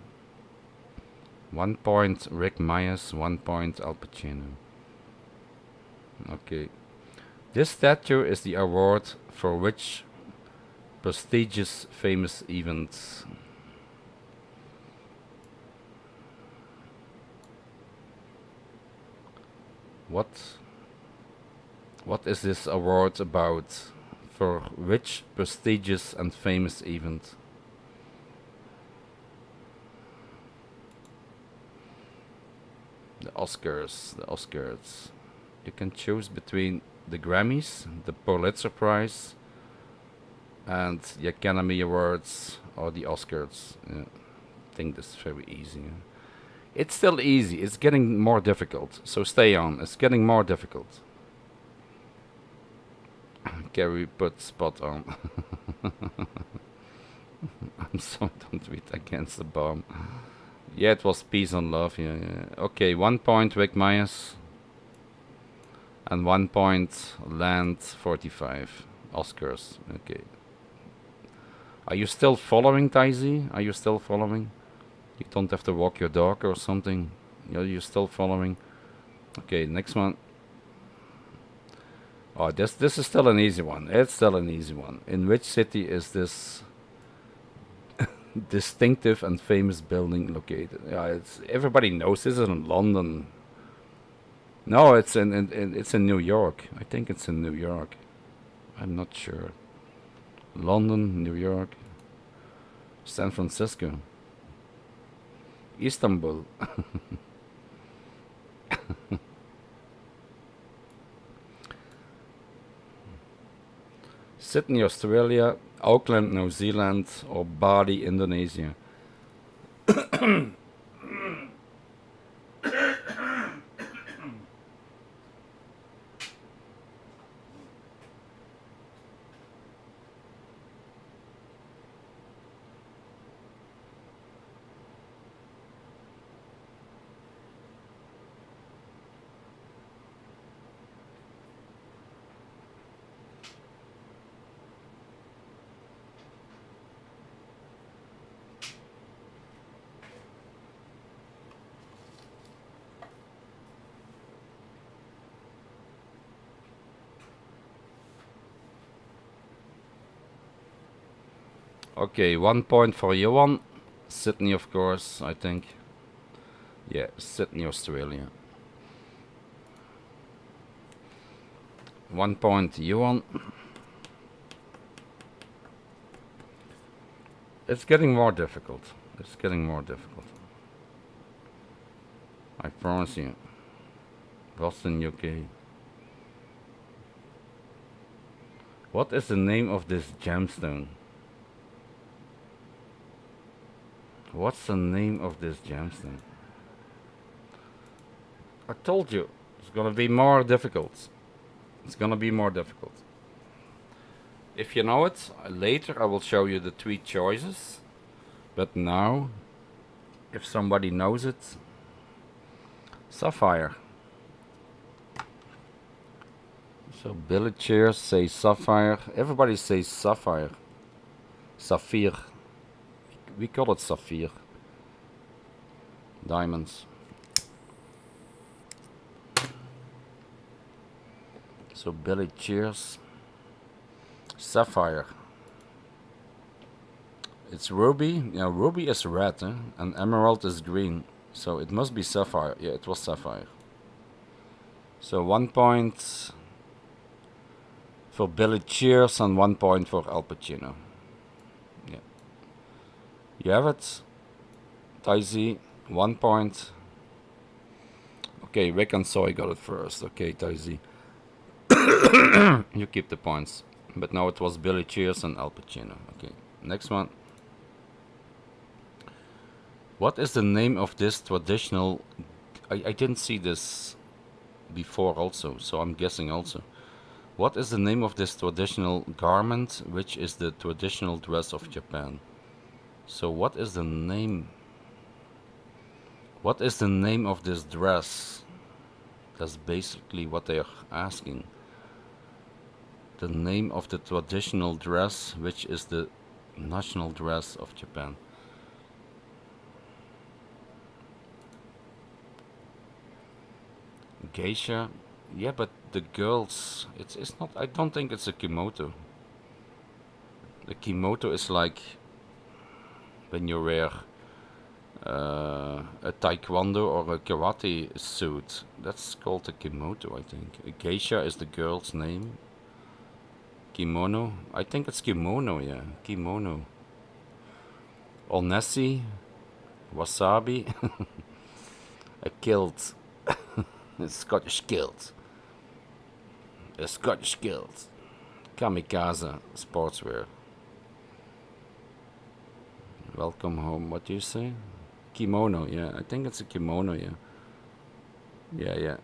1 point Rick Myers, 1 point Al Pacino. Okay. This statue is the award for which prestigious famous event? What is this award about? For which prestigious and famous event? The Oscars. The Oscars. You can choose between the Grammys, the Pulitzer Prize, and the Academy Awards, or the Oscars. Yeah. I think this is very easy. Yeah. It's still easy. It's getting more difficult. So stay on. It's getting more difficult. Gary put spot on. I'm sorry, don't read against the bomb. Yeah, it was peace and love. Yeah, yeah. Okay, 1 point Rick Myers. And 1 point Land 45. Oscars. Okay. Are you still following, Taizi? Are you still following? You don't have to walk your dog or something. You're still following. Okay, next one. Oh, this is still an easy one. It's still an easy one. In which city is this distinctive and famous building located? Yeah, it's everybody knows this is in London. No, it's in New York. I think it's in New York. I'm not sure. London, New York, San Francisco, Istanbul. Sydney, Australia, Auckland, New Zealand, or Bali, Indonesia. Okay, 1 point for Johan. Sydney, of course, I think. Yeah, Sydney, Australia. 1 point, Johan. It's getting more difficult. It's getting more difficult. I promise you. Boston, UK. What is the name of this gemstone? What's the name of this gemstone? I told you, it's gonna be more difficult. It's gonna be more difficult. If you know it, later I will show you the 3 choices. But now, if somebody knows it, sapphire. So Billy Cheers says sapphire. Everybody says sapphire. Sapphire. We call it sapphire. Diamonds. So Billy Cheers. Sapphire. It's ruby. Yeah, ruby is red, and emerald is green. So it must be sapphire. Yeah, it was sapphire. So 1 point for Billy Cheers and 1 point for Al Pacino. Yeah. You have it. Taisi, 1 point. Okay, Rick and Soy got it first. Okay, Taisi. You keep the points. But now it was Billy Cheers and Al Pacino. Okay, next one. What is the name of this traditional... I didn't see this before also, so I'm guessing also. What is the name of this traditional garment, which is the traditional dress of Japan? So what is the name? What is the name of this dress? That's basically what they are asking. The name of the traditional dress, which is the national dress of Japan. Geisha, yeah, but the girls, it's not. I don't think it's a kimono. The kimono is like when you wear a taekwondo or a karate suit. That's called a kimono, I think. A geisha is the girl's name. Kimono, I think it's kimono, yeah, kimono. Onesi, wasabi, a kilt. A Scottish kilt. A Scottish kilt. Kamikaze sportswear. Welcome home. What do you say? Kimono. Yeah, I think it's a kimono. Yeah. Yeah.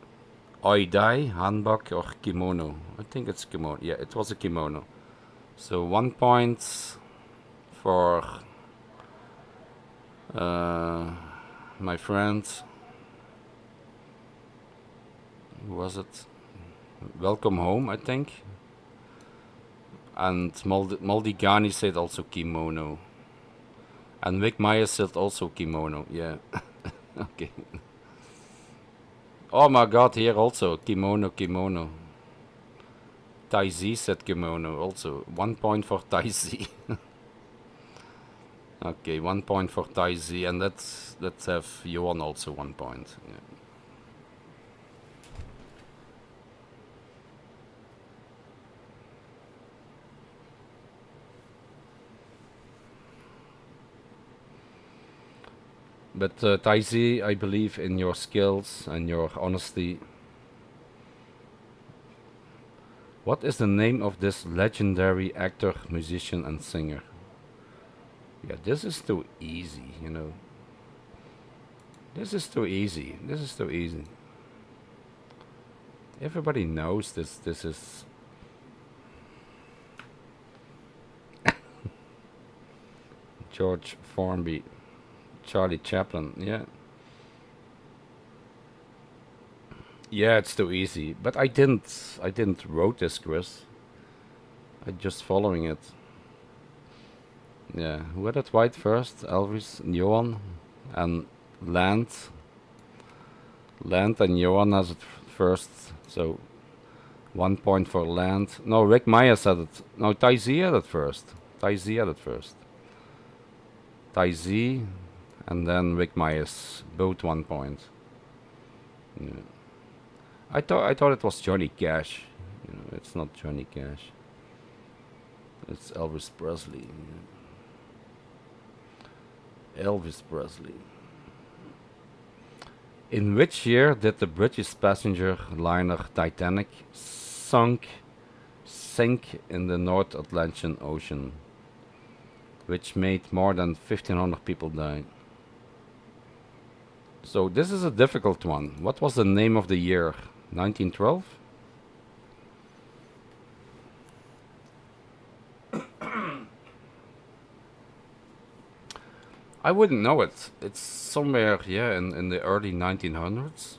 Oidai, hanbok or kimono. I think it's kimono. Yeah, it was a kimono. So 1 point for my friend. Who was it? Welcome home, I think. And Maldigani said also kimono. And Vic Meyer said also kimono. Yeah. Okay. Oh my god, here also. Kimono. Taisi said kimono also. 1 point for Taisi. Okay, 1 point for Taisi. And let's have Johan also 1 point. Yeah. But Taisi, I believe in your skills and your honesty. What is the name of this legendary actor, musician and singer? Yeah, this is too easy, you know. This is too easy. Everybody knows this. This is... George Formby. Charlie Chaplin, yeah. Yeah, it's too easy. But I didn't wrote this quiz. I just following it. Yeah, who had it right first? Elvis, Johan, and Land. Land and Johan has it first, so 1 point for Land. No, Rick Meyer said it. No, Taisi had it first. Thai Z, and then Rick Myers, both 1 point. Yeah. I thought it was Johnny Cash. It's not Johnny Cash. It's Elvis Presley. Yeah. Elvis Presley. In which year did the British passenger liner Titanic sink in the North Atlantic Ocean, which made more than 1,500 people die? So this is a difficult one. What was the name of the year? 1912? I wouldn't know it. It's somewhere, yeah, in the early 1900s.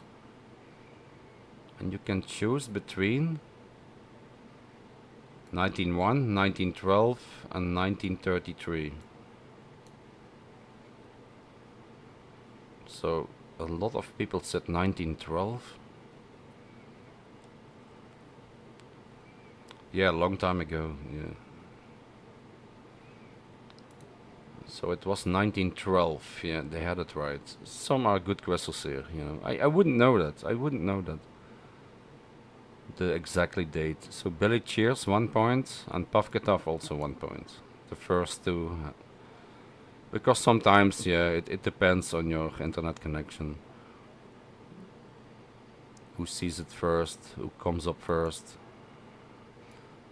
And you can choose between 1901, 1912 and 1933. So a lot of people said 1912. Yeah, a long time ago, yeah. So it was 1912, yeah, they had it right. Some are good questions here, I wouldn't know that. I wouldn't know that. The exactly date. So Billy Cheers 1 point and Pavketov also 1 point. The first two. Because sometimes, yeah, it depends on your internet connection. Who sees it first, who comes up first.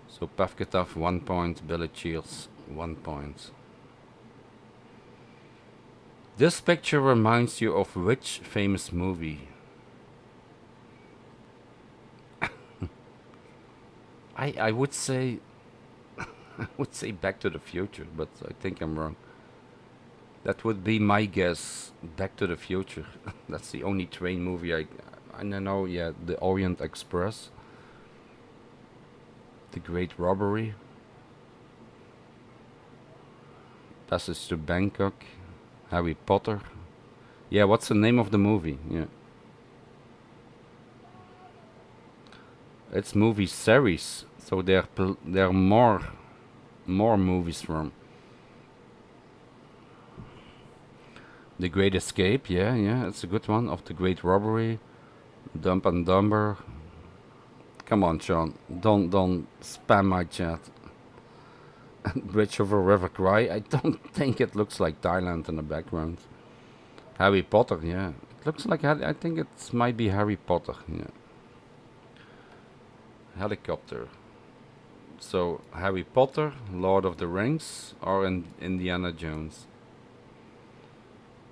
So Pavketov 1 point, Billy Cheers 1 point. This picture reminds you of which famous movie? I would say I would say Back to the Future, but I think I'm wrong. That would be my guess. Back to the Future. That's the only train movie I know. Yeah, the Orient Express, The Great Robbery, Passage to Bangkok, Harry Potter. Yeah, what's the name of the movie? Yeah, it's movie series. So there are more movies from. The Great Escape, yeah, it's a good one. Of the Great Robbery, Dump and Dumber. Come on, Sean, don't spam my chat. Bridge over River Kwai. I don't think it looks like Thailand in the background. Harry Potter, yeah, it looks like I think it might be Harry Potter. Yeah. Helicopter. So Harry Potter, Lord of the Rings, or Indiana Jones.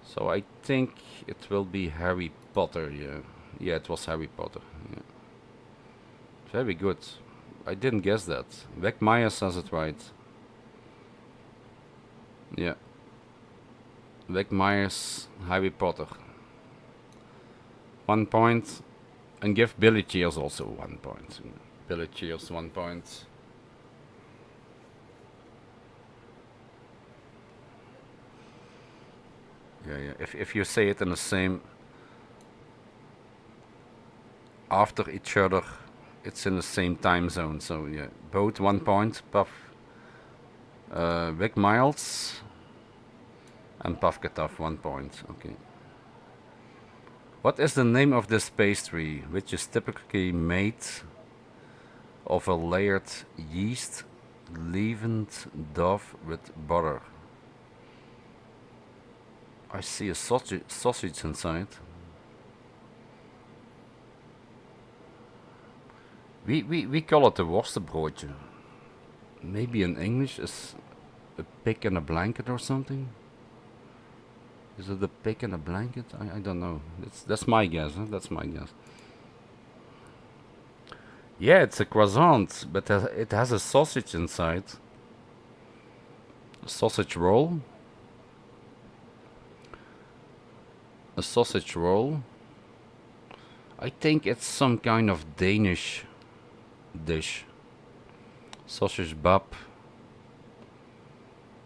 So I think it will be Harry Potter, yeah. Yeah, it was Harry Potter, yeah. Very good. I didn't guess that. Beck Myers has it right. Yeah. Beck Myers, Harry Potter. 1 point. And give Billy Cheers also 1 point. Billy Cheers 1 point. Yeah. If you say it in the same after each other, it's in the same time zone. So yeah, both 1 point. Rick Miles and Pavketov 1 point. Okay. What is the name of this pastry, which is typically made of a layered yeast leavened dough with butter? I see a sausage inside. We call it a worstenbroodje. Maybe in English is a pig in a blanket or something. Is it a pig in a blanket? I don't know. That's my guess. Huh? That's my guess. Yeah, it's a croissant, but it has a sausage inside. A sausage roll. A sausage roll. I think it's some kind of Danish dish. Sausage bap.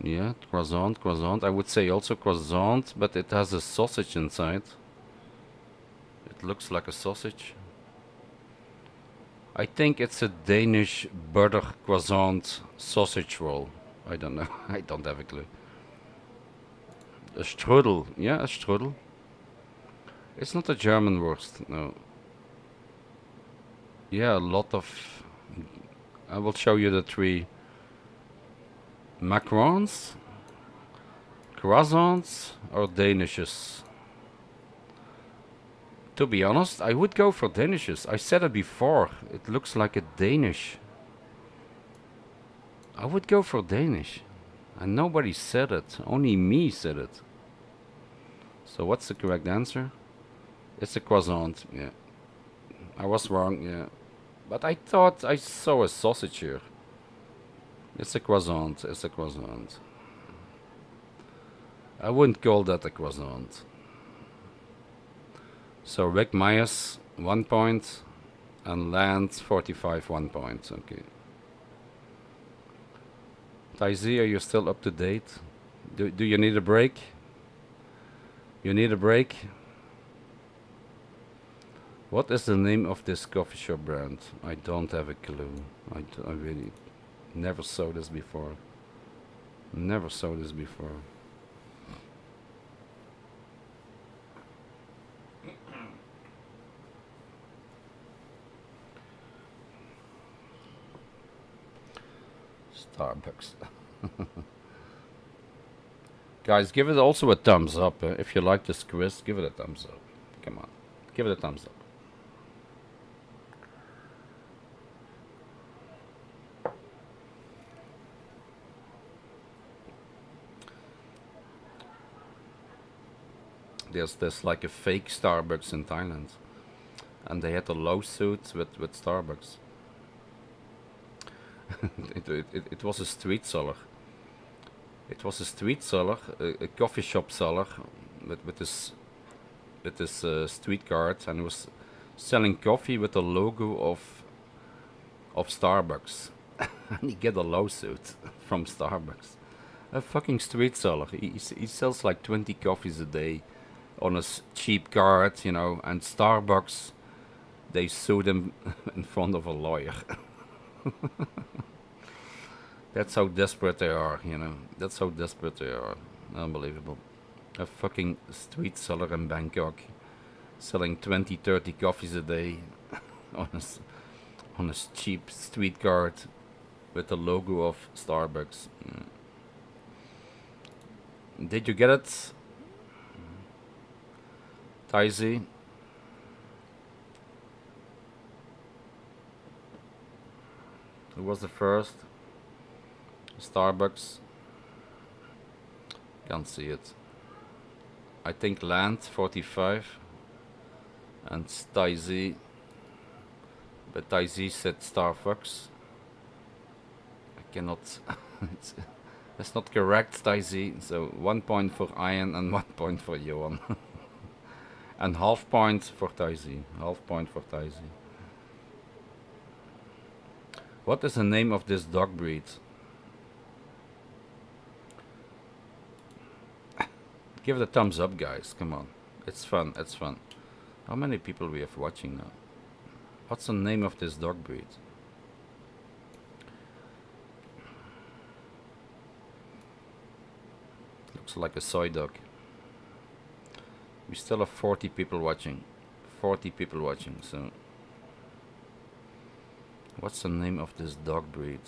Yeah, croissant. I would say also croissant, but it has a sausage inside. It looks like a sausage. I think it's a Danish butter croissant sausage roll. I don't know. I don't have a clue. A strudel. Yeah, a strudel. It's not a German word, no. Yeah, a lot of... I will show you the three. Macarons, croissants, or danishes. To be honest, I would go for danishes. I said it before. It looks like a Danish. I would go for Danish. And nobody said it. Only me said it. So what's the correct answer? It's a croissant. Yeah. I was wrong, yeah. But I thought I saw a sausage here. It's a croissant. It's a croissant. I wouldn't call that a croissant. So Rick Myers, 1 point. And Land 45, 1 point. Okay. Taizi, are you still up to date? Do you need a break? You need a break? What is the name of this coffee shop brand? I don't have a clue. I really never saw this before. Never saw this before. Starbucks. Guys, give it also a thumbs up. If you like this quiz, give it a thumbs up. Come on. Give it a thumbs up. There's like a fake Starbucks in Thailand. And they had a lawsuit with Starbucks. it was a street seller. It was a street seller, a coffee shop seller with this street card, and he was selling coffee with the logo of Starbucks. And he get a lawsuit from Starbucks. A fucking street seller. He sells like 20 coffees a day on a cheap card, you know, and Starbucks, they sued him in front of a lawyer. That's how desperate they are, you know. That's how desperate they are. Unbelievable. A fucking street seller in Bangkok selling 20, 30 coffees a day on a cheap street card with the logo of Starbucks. Did you get it? Taizi? Who was the first? Starbucks. Can't see it. I think Land 45 and Taizi, but Taizi said Starbucks. I cannot. That's not correct, Taizi. So 1 point for Ian and 1 point for Johan. And half point for Taizi. Half point for Taizi. What is the name of this dog breed? Give it a thumbs up, guys. Come on. It's fun. It's fun. How many people we have watching now? What's the name of this dog breed? Looks like a soy dog. We still have 40 people watching. 40 people watching, so... What's the name of this dog breed?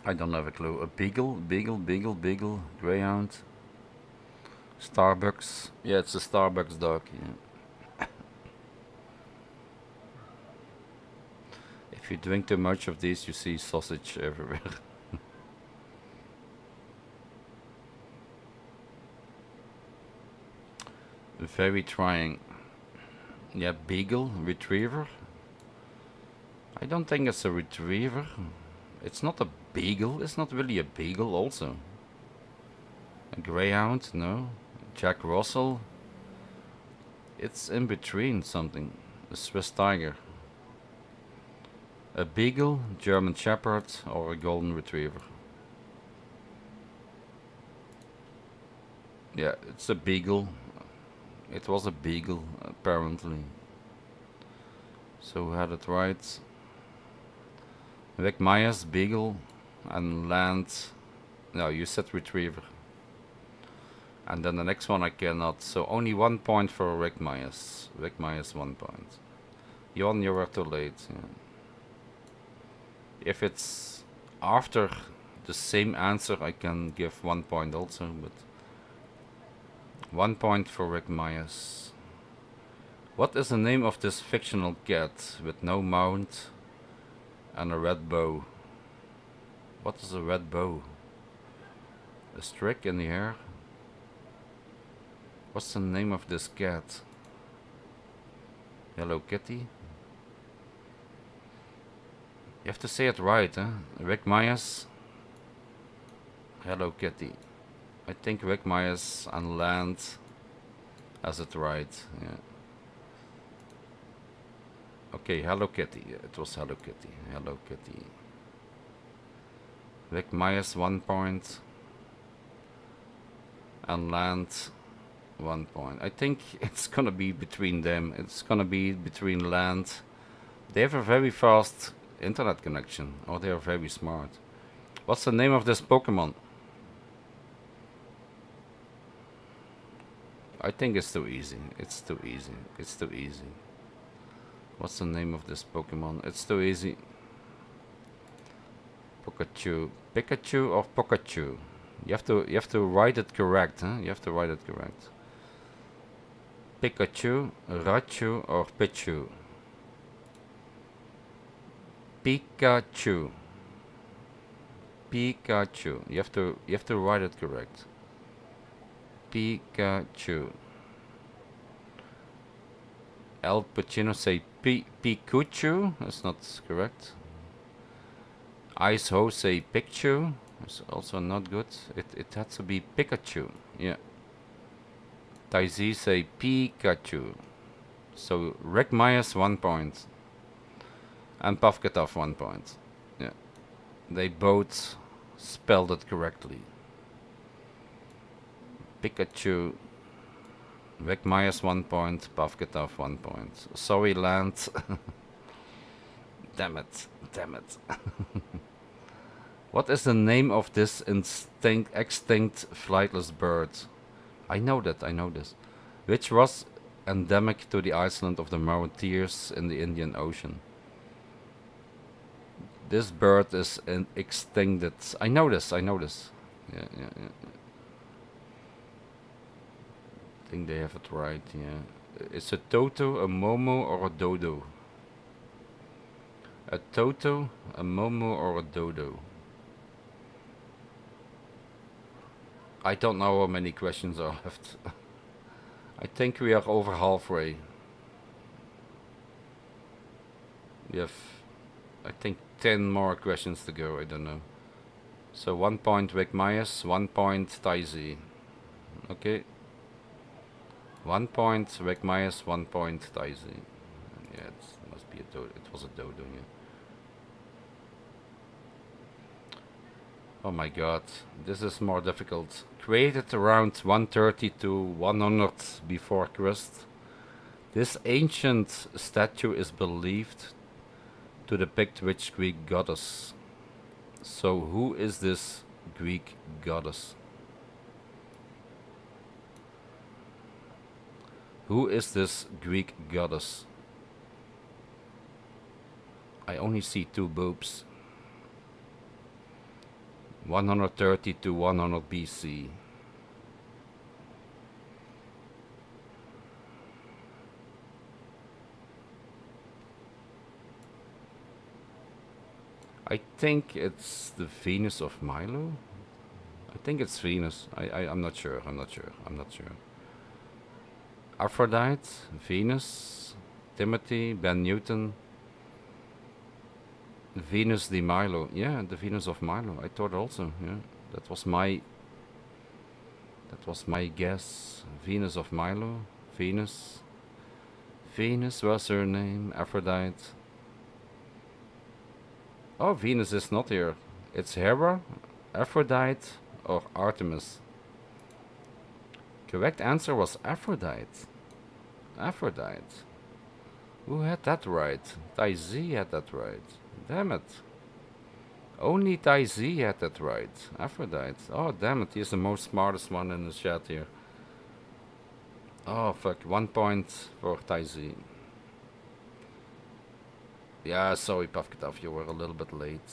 I don't have a clue. A beagle, greyhound, Starbucks. Yeah, it's a Starbucks dog. Yeah. If you drink too much of these, you see sausage everywhere. Very trying. Yeah, beagle, retriever. I don't think it's a retriever. It's not a beagle. It's not really a beagle also. A greyhound, no. Jack Russell. It's in between something. A Swiss tiger. A beagle, German shepherd, or a golden retriever. Yeah, it's a beagle. It was a beagle, apparently. So who had it right? Rick Myers, Beagle, and land. No, you said retriever. And then the next one I cannot. So only 1 point for Rick Myers. Rick Myers 1 point. Jon, you were too late. Yeah. If it's after the same answer, I can give 1 point also, but 1 point for Rick Myers. What is the name of this fictional cat with no mount and a red bow? What is a red bow? A streak in the hair? What's the name of this cat? Hello Kitty? You have to say it right, huh? Rick Myers. Hello Kitty. I think Rick Myers and land has it right. Yeah. Okay, Hello Kitty. It was Hello Kitty. Hello Kitty. Rick Myers 1 point. And land 1 point. I think it's gonna be between them. It's gonna be between land. They have a very fast internet connection. Or they are very smart. What's the name of this Pokemon? I think it's too easy. It's too easy. It's too easy. What's the name of this Pokemon? It's too easy. Pikachu. Pikachu or Pikachu? You have to write it correct, huh? You have to write it correct. Pikachu, Raichu or Pichu? Pikachu. Pikachu. You have to write it correct. Pikachu. Al Pacino say Pikachu. That's not correct. Ice Ho say Pikachu. That's also not good. It had to be Pikachu. Yeah. Taizi say Pikachu. So Rick Myers 1 point. And Pavketov 1 point. Yeah. They both spelled it correctly. Pikachu. Rick Myers 1 point. Pavketov 1 point. Sorry, land. Damn it. Damn it. What is the name of this extinct flightless bird? I know that, I know this. Which was endemic to the island of the Mauritius in the Indian Ocean. This bird is extincted. I know this, I know this. Yeah. I think they have it right, yeah. It's a toto, a momo, or a dodo? A toto, a momo, or a dodo? I don't know how many questions are left. I think we are over halfway. We have, I think, 10 more questions to go. I don't know. So 1 point Rick Myers, 1 point Taizi. Okay. 1 point Rick Myers, 1 point Taizi. Yeah, it must be a dodo. It was a dodo, yeah. Oh my god, this is more difficult. Created around 130 to 100 before Christ, this ancient statue is believed to depict which Greek goddess? So who is this Greek goddess? Who is this Greek goddess? I only see 2 boobs. 130 to 100 BC. I think it's the Venus of Milo. I think it's Venus. I'm not sure. I'm not sure. Aphrodite, Venus, Timothy, Ben Newton. Venus de Milo. Yeah, the Venus of Milo. I thought also. Yeah, that was my guess. Venus of Milo. Venus. Venus was her name. Aphrodite. Oh, Venus is not here. It's Hera, Aphrodite, or Artemis. Correct answer was Aphrodite. Aphrodite. Who had that right? Tai Z had that right. Damn it. Only Tai Z had that right. Aphrodite. Oh, damn it. He's the most smartest one in the chat here. Oh, fuck. 1 point for Tai Z. Yeah, sorry, Pavkataf. You were a little bit late.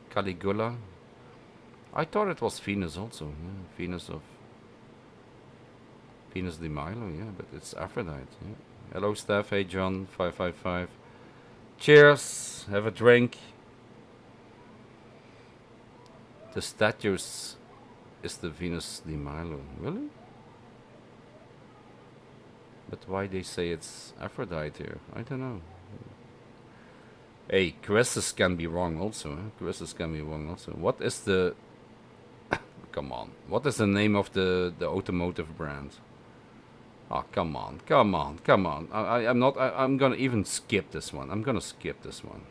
Caligula. I thought it was Venus also. Yeah, Venus de Milo, yeah, but it's Aphrodite. Yeah. Hello, Steph. Hey, John. 555. Cheers. Have a drink. The statues is the Venus de Milo. Really? But why they say it's Aphrodite here? I don't know. Hey, quizzes can be wrong also. Quizzes can be wrong also. What is the... Come on. What is the name of the automotive brand? Oh, come on. I'm gonna even skip this one. I'm gonna skip that one.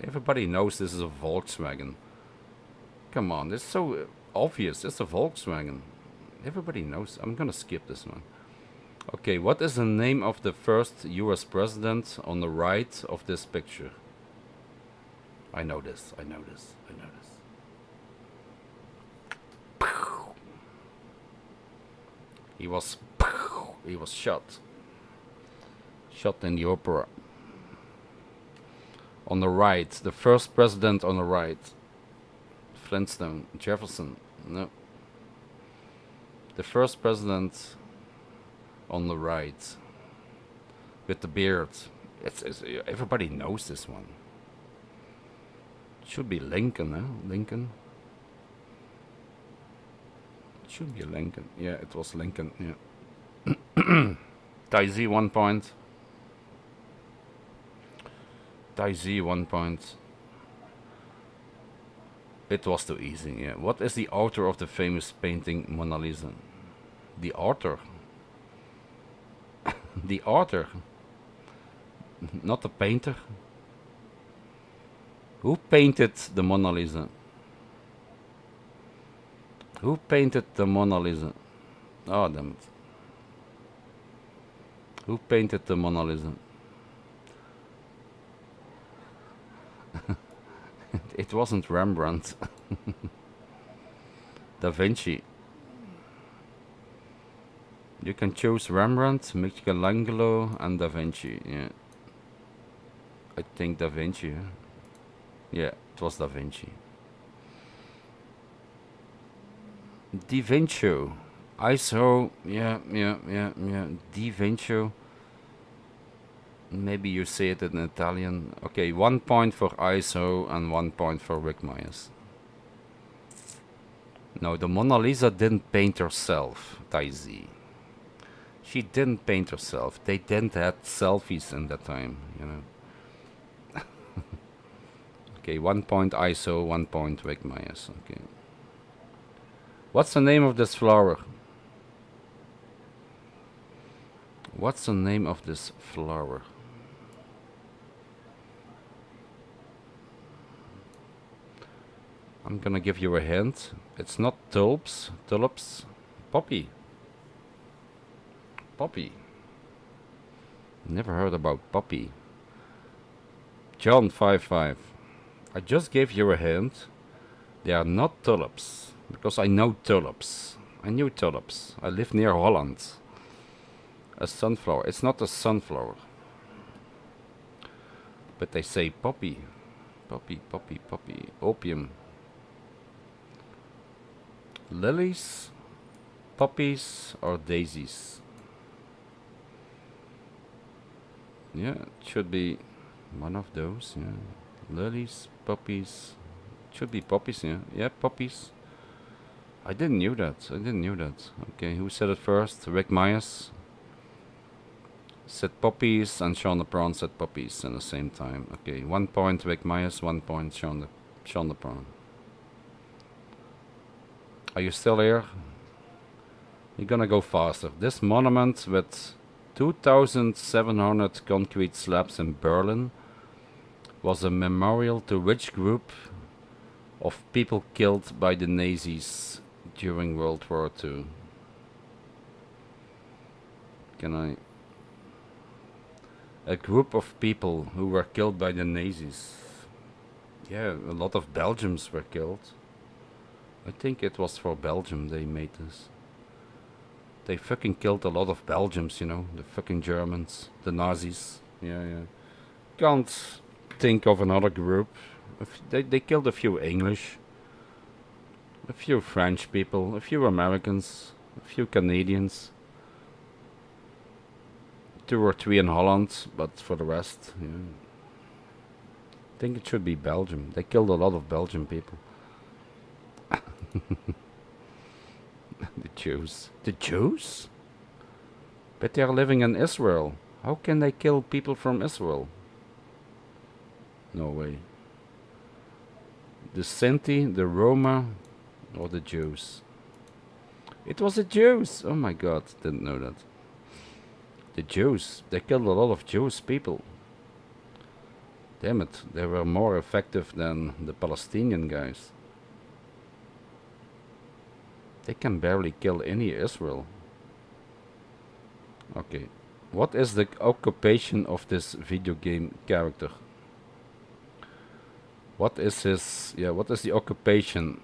Everybody knows this is a Volkswagen. Come on, it's so obvious. It's a Volkswagen. Everybody knows. I'm gonna skip this one. Okay, what is the name of the first US president on the right of this picture? I know this. He was shot. Shot in the opera. On the right, the first president on the right. Flintstone, Jefferson. No. The first president on the right with the beard. It's everybody knows this one. Should be Lincoln, huh? Lincoln. It should be Lincoln. Yeah, it was Lincoln. Yeah. Tai Z 1 point. Tai Z 1 point. It was too easy. Yeah. What is the author of the famous painting Mona Lisa? The author. The author. Not the painter. Who painted the Mona Lisa? Who painted the Mona Lisa? Oh, damn it. Who painted the Mona Lisa? It wasn't Rembrandt. Da Vinci. You can choose Rembrandt, Michelangelo, and Da Vinci. Yeah. I think Da Vinci. Huh? Yeah, it was Da Vinci. Di Vinci. ISO. Yeah. Di Vinci. Maybe you say it in Italian. Okay, 1 point for ISO and 1 point for Rick Myers. No, the Mona Lisa didn't paint herself, Tai Z. She didn't paint herself. They didn't have selfies in that time, you know. Okay, 1 point ISO, 1 point Rick Myers. Okay. What's the name of this flower? What's the name of this flower? I'm gonna give you a hint. It's not tulips. Poppy. Never heard about poppy. John 55. I just gave you a hint. They are not tulips. Because I know tulips. I knew tulips. I live near Holland. A sunflower. It's not a sunflower. But they say poppy. Poppy. Opium. Lilies, poppies, or daisies? Yeah, it should be one of those. Yeah, lilies, poppies. It should be poppies. Yeah, poppies. I didn't knew that. Okay, who said it first? Rick Myers said poppies, and Sean the Prawn said poppies at the same time. Okay, 1 point Rick Myers, 1 point Sean the Prawn. Are you still here? You're gonna go faster. This monument with 2,700 concrete slabs in Berlin was a memorial to which group of people killed by the Nazis during World War II? Can I A group of people who were killed by the Nazis. Yeah, a lot of Belgians were killed. I think it was for Belgium they made this. They fucking killed a lot of Belgians, you know, the fucking Germans, the Nazis. Yeah, yeah. Can't think of another group. They killed a few English, a few French people, a few Americans, a few Canadians, 2 or 3 in Holland, but for the rest, yeah. I think it should be Belgium. They killed a lot of Belgian people. The Jews. The Jews? But they are living in Israel. How can they kill people from Israel? No way. The Sinti, the Roma, or the Jews? It was the Jews! Oh my god, didn't know that. The Jews. They killed a lot of Jewish people. Damn it, they were more effective than the Palestinian guys. They can barely kill any Israel. Okay. What is the occupation of this video game character? What is his... Yeah, what is the occupation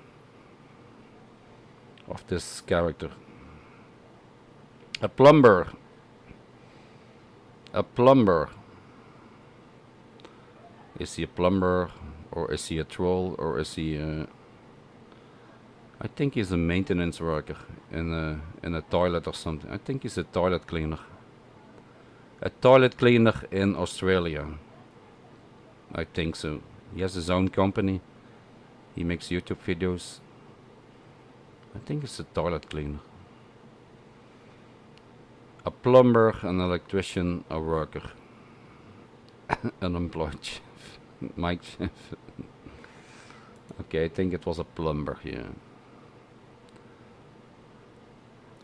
of this character? A plumber. A plumber. Is he a plumber? Or is he a troll? Or is he a... I think he's a maintenance worker in a toilet or something. I think he's a toilet cleaner. A toilet cleaner in Australia. I think so. He has his own company. He makes YouTube videos. I think it's a toilet cleaner. A plumber, an electrician, a worker. Unemployed chef. Mike chef. Okay, I think it was a plumber here.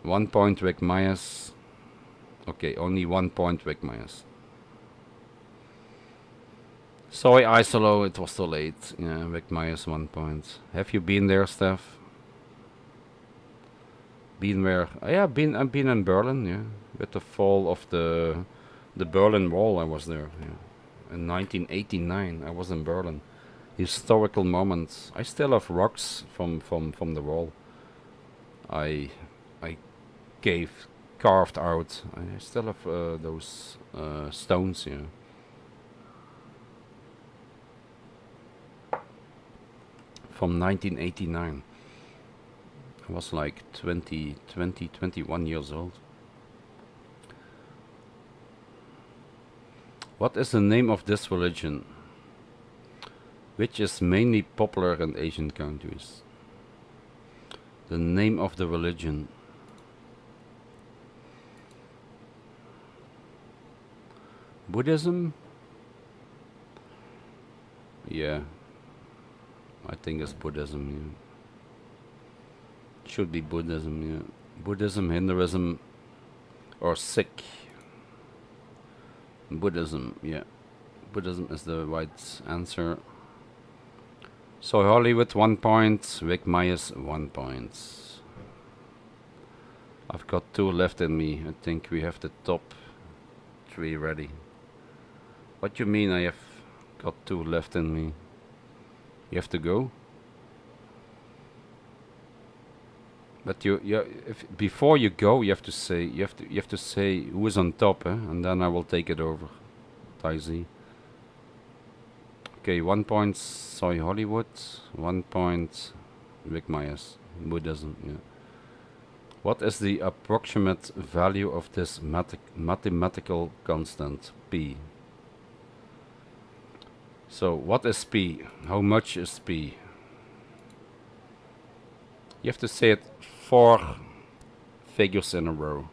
1 point Rick Myers. Okay, only 1 point Rick Myers. Sorry, Isolo, it was too late. Yeah, Rick Myers 1 point. Have you been there, Steph? Been where? Oh, yeah, I've been in Berlin, yeah. With the fall of the Berlin Wall, I was there. Yeah. In 1989, I was in Berlin. Historical moments. I still have rocks from the wall. I carved out. I still have those stones here. From 1989. I was like 21 years old. What is the name of this religion, which is mainly popular in Asian countries? The name of the religion. Buddhism? Yeah. I think it's Buddhism, yeah. Should be Buddhism, yeah. Buddhism, Hinduism, or Sikh. Buddhism, yeah. Buddhism is the right answer. So Hollywood 1 point, Rick Myers 1 point. I've got 2 left in me. I think we have the top 3 ready. What do you mean I have got 2 left in me? You have to go? But if before you go, you have to say who is on top, and then I will take it over. Taizee. Okay, 1 point. Soy Hollywood. 1 point. Rick Myers. Buddhism. Yeah. What is the approximate value of this mathematical constant p? So what is p? How much is p? You have to say it 4 figures in a row.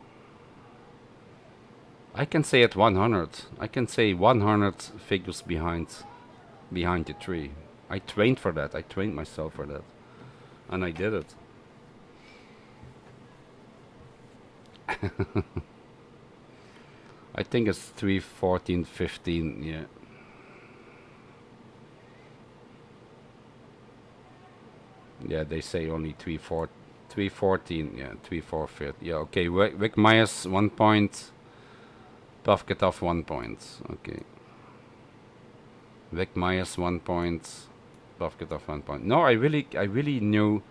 I can say it 100. I can say 100 figures behind the tree. I trained for that. I trained myself for that. And I did it. I think it's 3, 14, 15, yeah. Yeah, they say only 3, 4, 3, 14, yeah, 3, 4, 5. Yeah, okay, Rick Myers, 1 point. Pavketov 1 point. Okay. Vic Myers 1 point. Pavketov 1 point. No, I really knew.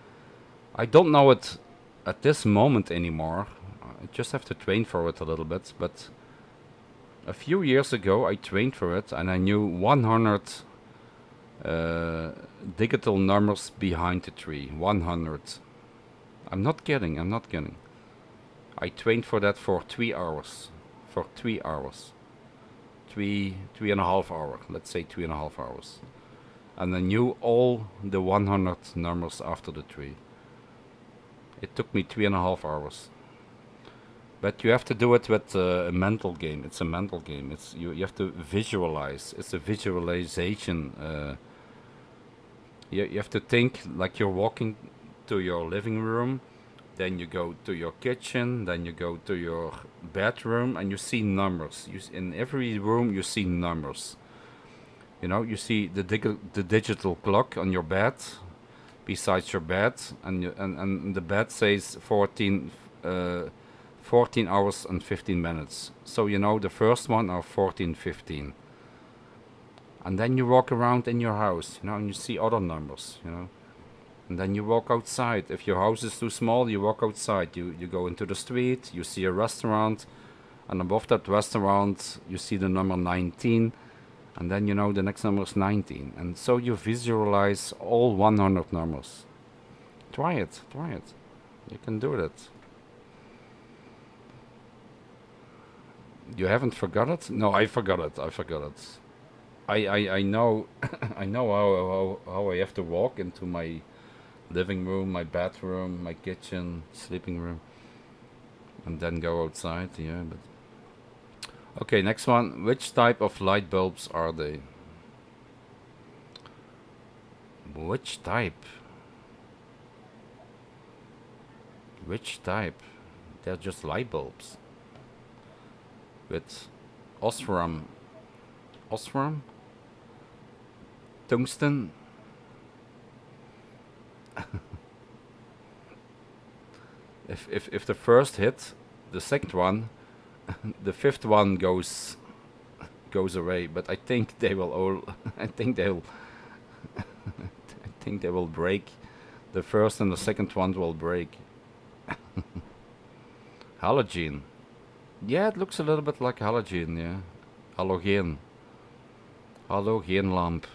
I don't know it at this moment anymore. I just have to train for it a little bit. But a few years ago, I trained for it and I knew 100 digital numbers behind the tree. 100. I'm not kidding. I'm not kidding. I trained for that for 3 hours. For 3 hours. 3.5 hours. Let's say 3.5 hours. And I knew all the 100 numbers after the tree. It took me 3.5 hours. But you have to do it with a mental game. It's a mental game. It's you have to visualize. It's a visualization. You have to think like you're walking to your living room, then you go to your kitchen, then you go to your bedroom, and you see numbers. In every room you see numbers. You know, you see the digital clock on your bed, besides your bed, and the bed says 14 hours and 15 minutes. So you know the first one are 14:15. And then you walk around in your house, you know, and you see other numbers, you know. And then you walk outside. If your house is too small, you walk outside. You go into the street, you see a restaurant, and above that restaurant, you see the number 19, and then you know the next number is 19. And so you visualize all 100 numbers. Try it, try it. You can do it. You haven't forgot it? No, I forgot it. I forgot it. I know I know how I have to walk into my living room, my bedroom, my kitchen, sleeping room, and then go outside. Yeah, but okay. Next one. Which type of light bulbs are they? Which type? Which type? They're just light bulbs with osram, tungsten. If the first hit, the second one, the fifth one goes away. But I think they will all. I think they'll. I think they will break. The first and the second one will break. Halogen. Yeah, it looks a little bit like halogen. Yeah, halogen. Halogen lamp.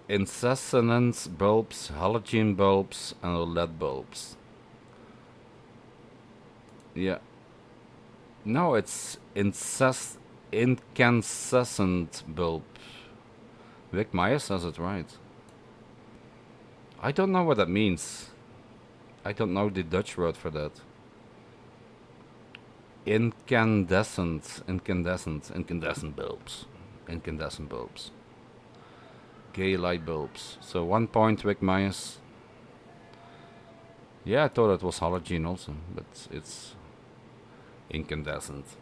Incandescent bulbs, halogen bulbs, and LED bulbs. Yeah. No, it's incandescent bulb. Vic Meyer says it right. I don't know what that means. I don't know the Dutch word for that. Incandescent bulbs. Incandescent bulbs. Gay light bulbs. So 1 point, Vic Myers. Yeah, I thought it was halogen also, but it's incandescent.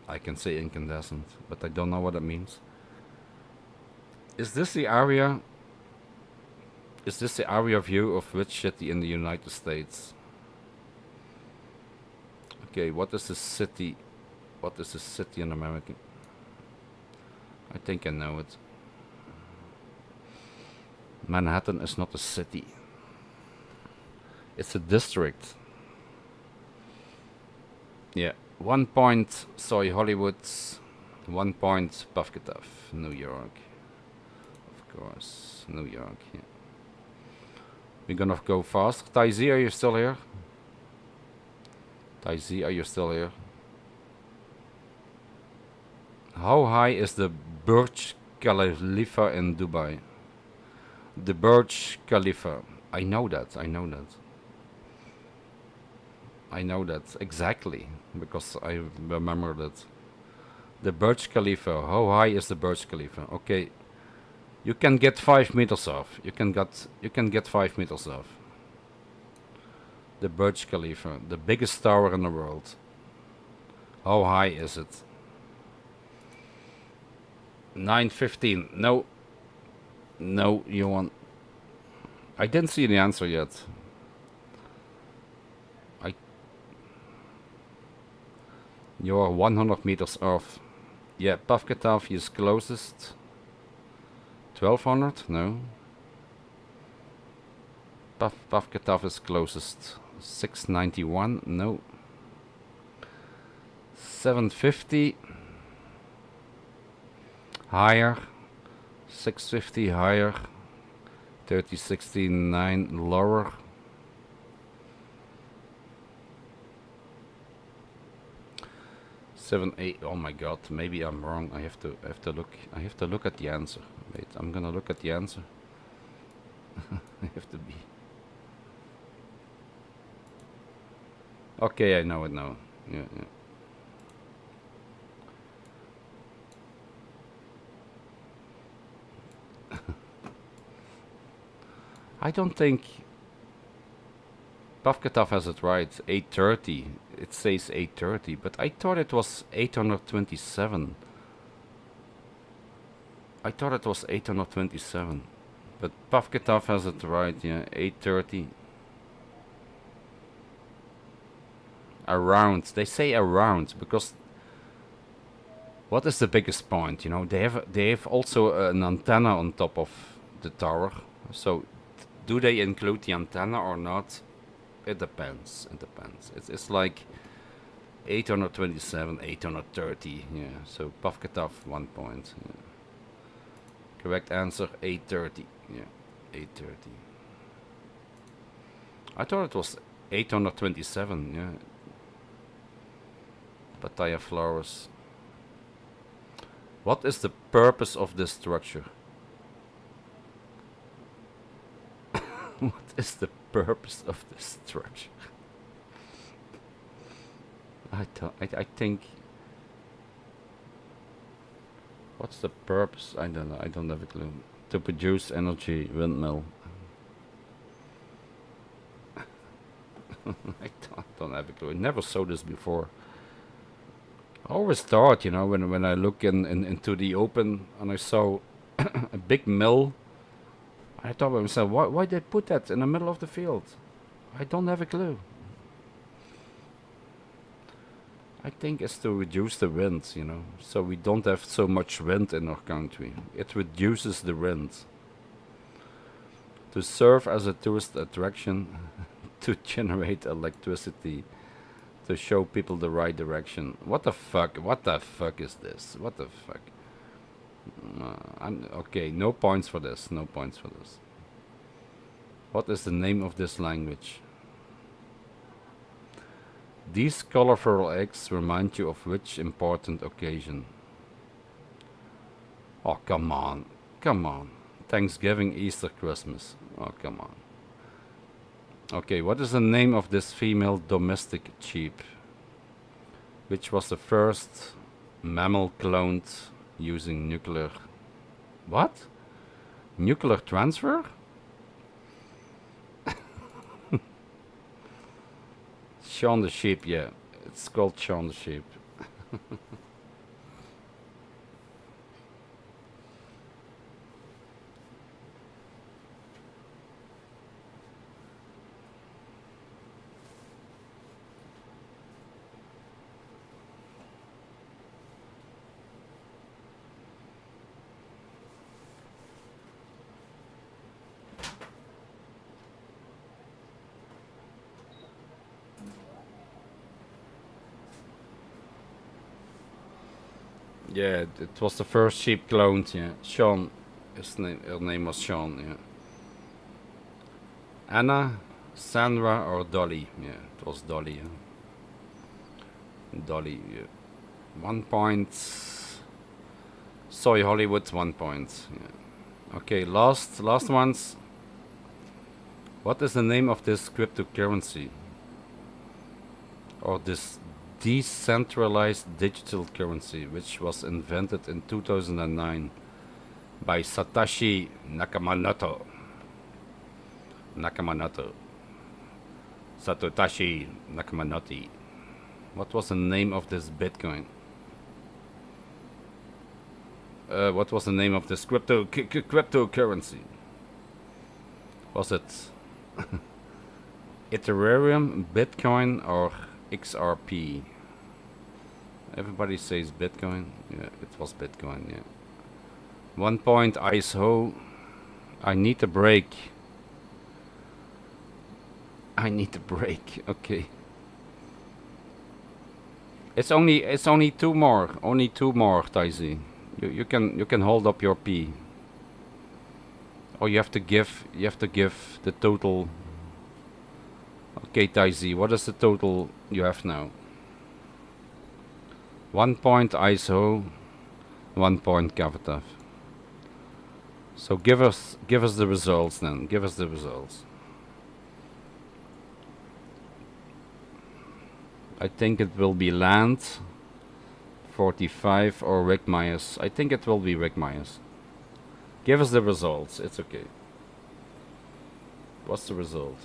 I can say incandescent, but I don't know what it means. Is this the area? Is this the area view of which city in the United States? Okay, what is the city? What is the city in America? I think I know it. Manhattan is not a city. It's a district. Yeah. 1 point, Soy Hollywood. 1 point, Pavketov, New York. Of course, New York, yeah. We're gonna go fast. Taizi, are you still here? Taizi, are you still here? How high is the Burj Khalifa in Dubai? The Burj Khalifa. I know that. I know that. I know that exactly because I remember that. The Burj Khalifa. How high is the Burj Khalifa? Okay, you can get 5 meters off. You can get 5 meters off. The Burj Khalifa, the biggest tower in the world. How high is it? 9:15. No. No, you want. I didn't see the answer yet. You're 100 meters off. Yeah, Pavkatov is closest. 1200? No. Pavkatov is closest. 691? No. 750? Higher. 650 higher. 3069 lower. Seven, eight. Oh my God! Maybe I'm wrong. I have to look. I have to look at the answer. Wait, I'm gonna look at the answer. I have to be. Okay, I know it now. Yeah, yeah. I don't think Pavkatov has it right. 830. It says 830, but I thought it was 827. I thought it was 827, but Pavkatov has it right. Yeah, 830. Around. They say around because what is the biggest point? You know, they have also an antenna on top of the tower. So, do they include the antenna or not? It depends. It depends. It's like 827, 830. Yeah. So Pavkatov 1 point. Yeah. Correct answer 830. Yeah, 830. I thought it was 827. Yeah. Pattaya flowers. What is the purpose of this structure? What is the purpose of this structure? I think. What's the purpose? I don't know. I don't have a clue. To produce energy, windmill. I don't have a clue. I never saw this before. I always thought, you know, when I look into the open and I saw a big mill, I thought to myself, why they put that in the middle of the field? I don't have a clue. I think it's to reduce the wind, you know, so we don't have so much wind in our country. It reduces the wind. To serve as a tourist attraction, to generate electricity, to show people the right direction. What the fuck? What the fuck is this? What the fuck? I'm okay. No points for this. No points for this. What is the name of this language? These colorful eggs remind you of which important occasion? Oh, come on. Come on. Thanksgiving, Easter, Christmas. Oh, come on. Okay, what is the name of this female domestic sheep? Which was the first mammal cloned using nuclear... What? Nuclear transfer? Shaun the Sheep, yeah. It's called Shaun the Sheep. Yeah, it was the first sheep cloned, yeah. Shaun, her name was Shaun, yeah. Anna, Sandra, or Dolly? Yeah, it was Dolly, yeah. Dolly, yeah. 1 point. Soy Hollywood, 1 point. Yeah. Okay, last ones. What is the name of this cryptocurrency? Or this decentralized digital currency, which was invented in 2009 by Satoshi Nakamoto. Satoshi Nakamoto. What was the name of this Bitcoin? What was the name of this cryptocurrency? Was it Ethereum, Bitcoin, or XRP? Everybody says Bitcoin. Yeah, it was Bitcoin. Yeah. 1 point ISO. I need a break. I need a break. Okay. It's only two more. Only two more, Taizi. You can hold up your P. Or you have to give the total. Okay, Taizi, what is the total you have now? 1 point ISO, 1 point Kavataf. So give us the results then. Give us the results. I think it will be Land 45 or Rick Myers. I think it will be Rick Myers. Give us the results. It's okay. What's the result?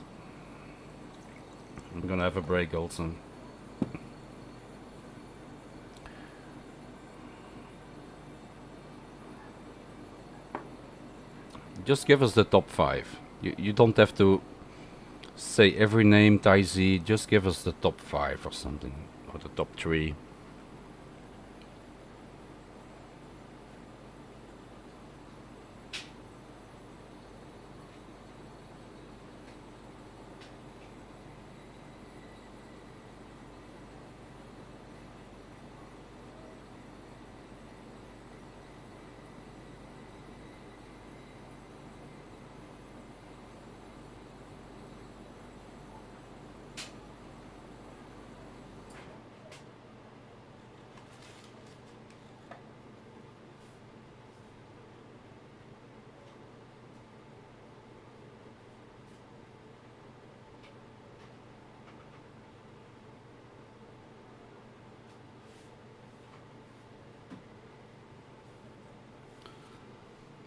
I'm gonna have a break also. Just give us the top 5. You don't have to say every name, Taizi. Just give us the top 5 or something. Or the top 3.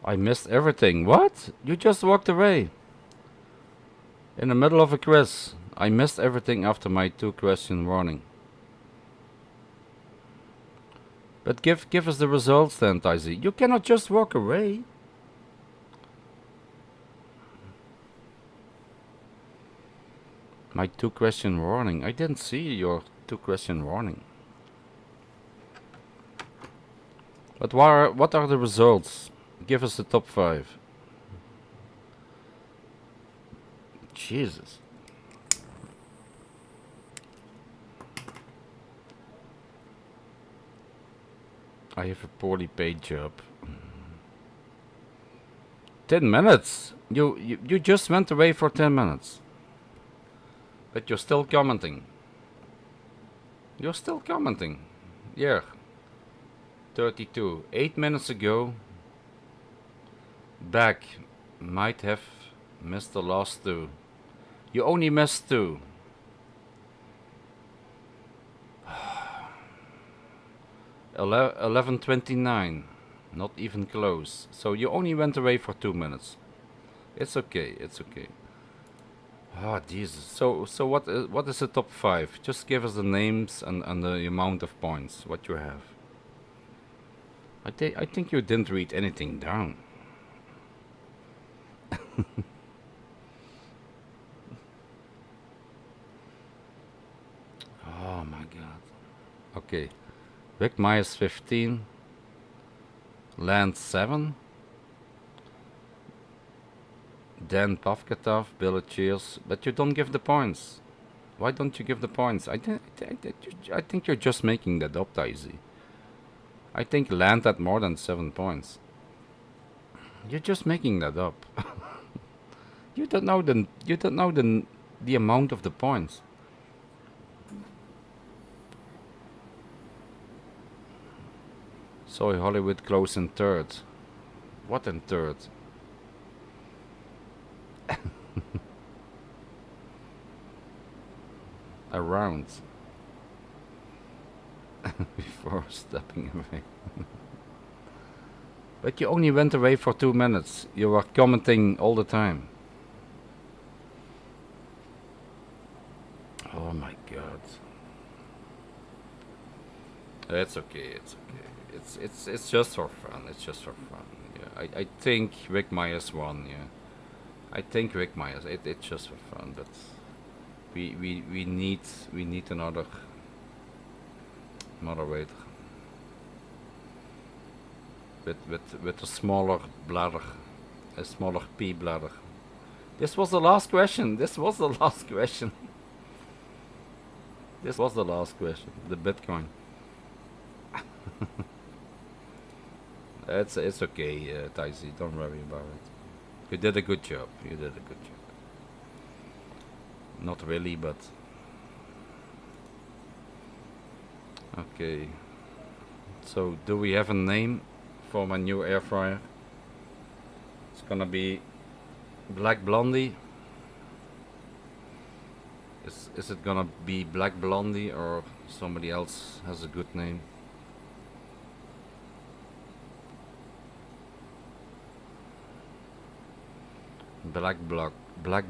I missed everything. What? You just walked away. In the middle of a quiz. I missed everything after my 2-question warning. But give us the results then, Taizi. You cannot just walk away. My 2-question warning. I didn't see your 2-question warning. But what are the results? Give us the top 5. Jesus. I have a poorly paid job. 10 minutes? You just went away for 10 minutes. But you're still commenting. You're still commenting. Yeah. 32. 8 minutes ago. Back. Might have missed the last 2. You only missed 2. 11:29. Not even close. So you only went away for 2 minutes. It's okay. It's okay. Ah, Jesus. So what is the top 5? Just give us the names and the amount of points. What you have. I think you didn't read anything down. Oh my God. Okay. Rick Myers 15. Land 7. Dan Pavkatov, Billy Cheers. But you don't give the points. Why don't you give the points? I think you're just making that up, Daisy. I think Land had more than 7 points. You're just making that up. You don't know the amount of the points. Soy Hollywood close in 3rd. What in 3rd? Around. Before stepping away. But you only went away for 2 minutes. You were commenting all the time. Oh my God. It's okay. It's okay. It's just for fun. It's just for fun. Yeah. I think Rick Myers won. Yeah. I think Rick Myers. It's just for fun. But we need another. moderator. With a smaller bladder. A smaller pee bladder. This was the last question. This was the last question. This was the last question. The Bitcoin. It's okay, Taisi. Don't worry about it. You did a good job. You did a good job. Not really, but okay. So, do we have a name for my new air fryer? It's gonna be Black Blondie. Is it gonna be Black Blondie or somebody else has a good name? Black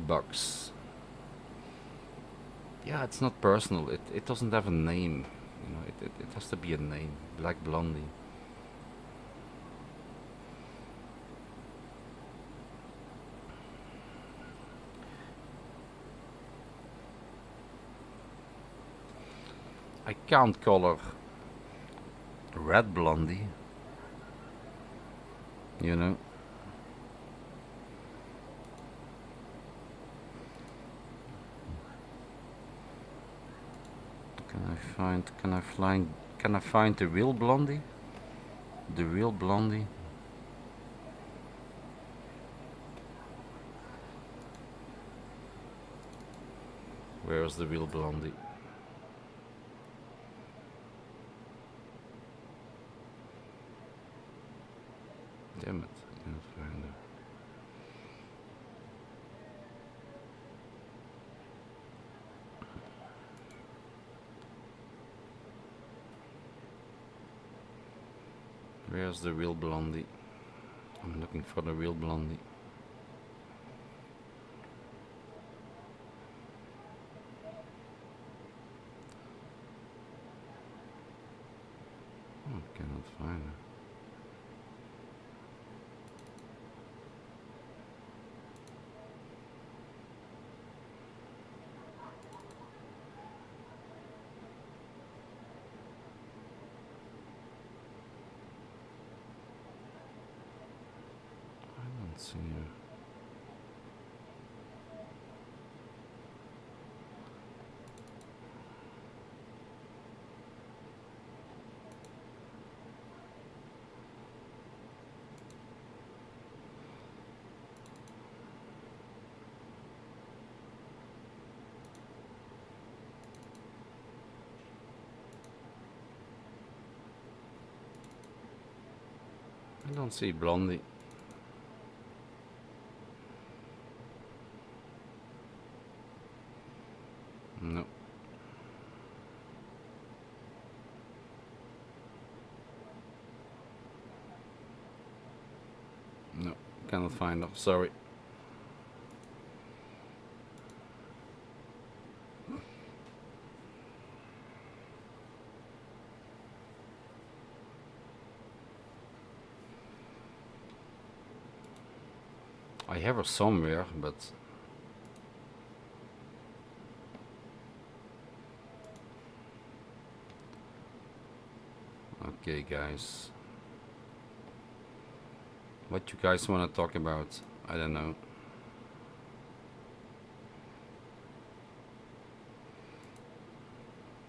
Box. Yeah, it's not personal. It doesn't have a name. You know, it has to be a name. Black Blondie. I can't call her Red Blondie. You know. Can I find the real Blondie? The real Blondie? Where's the real Blondie? Damn it, I can't find her. Where's the real Blondie? I'm looking for the real Blondie. Oh, I cannot find her. I don't see her. I don't see Blondie. No. No, cannot find her. Sorry. I have her somewhere, but okay, guys. What you guys want to talk about? I don't know.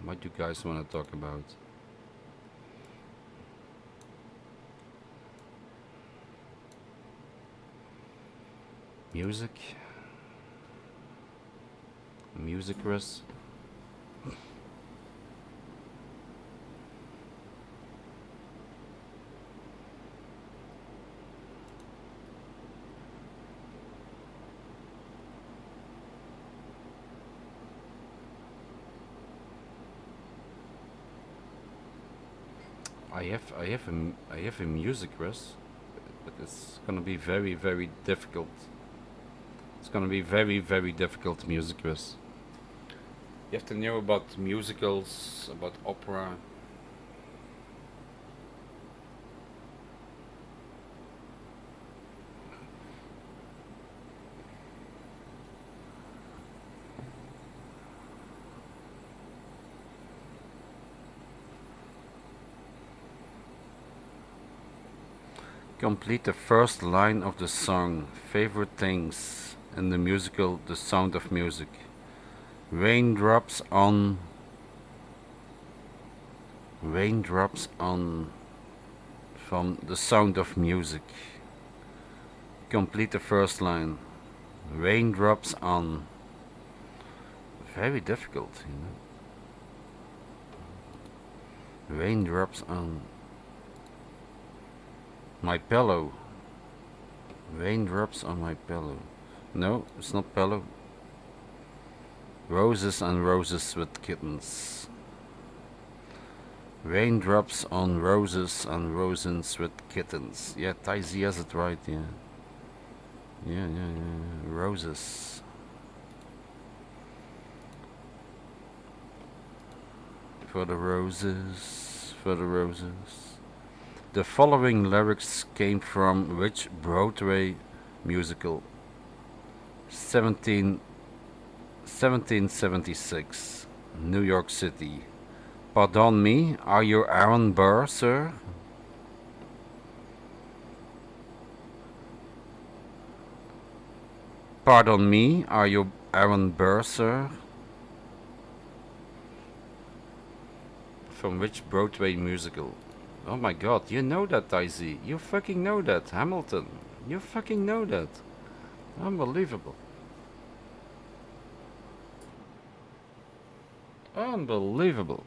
What you guys want to talk about? Music? Music, Chris? I have a music Chris, but it's gonna be very difficult. It's gonna be very difficult music Chris. You have to know about musicals, about opera. Complete the first line of the song. Favorite things in the musical The Sound of Music. Raindrops on. Raindrops on. From The Sound of Music. Complete the first line. Raindrops on. Very difficult, you know. Raindrops on my pillow. Raindrops on my pillow. No, it's not pillow. Roses and roses with kittens. Raindrops on roses and roses with kittens. Yeah, Taisi has it right, yeah. Yeah. Roses. For the roses, for the roses. The following lyrics came from which Broadway musical? 1776, New York City. Pardon me, are you Aaron Burr, sir? Pardon me, are you Aaron Burr, sir? From which Broadway musical? Oh my god, you know that, Daisy. You fucking know that, Hamilton. You fucking know that. Unbelievable. Unbelievable.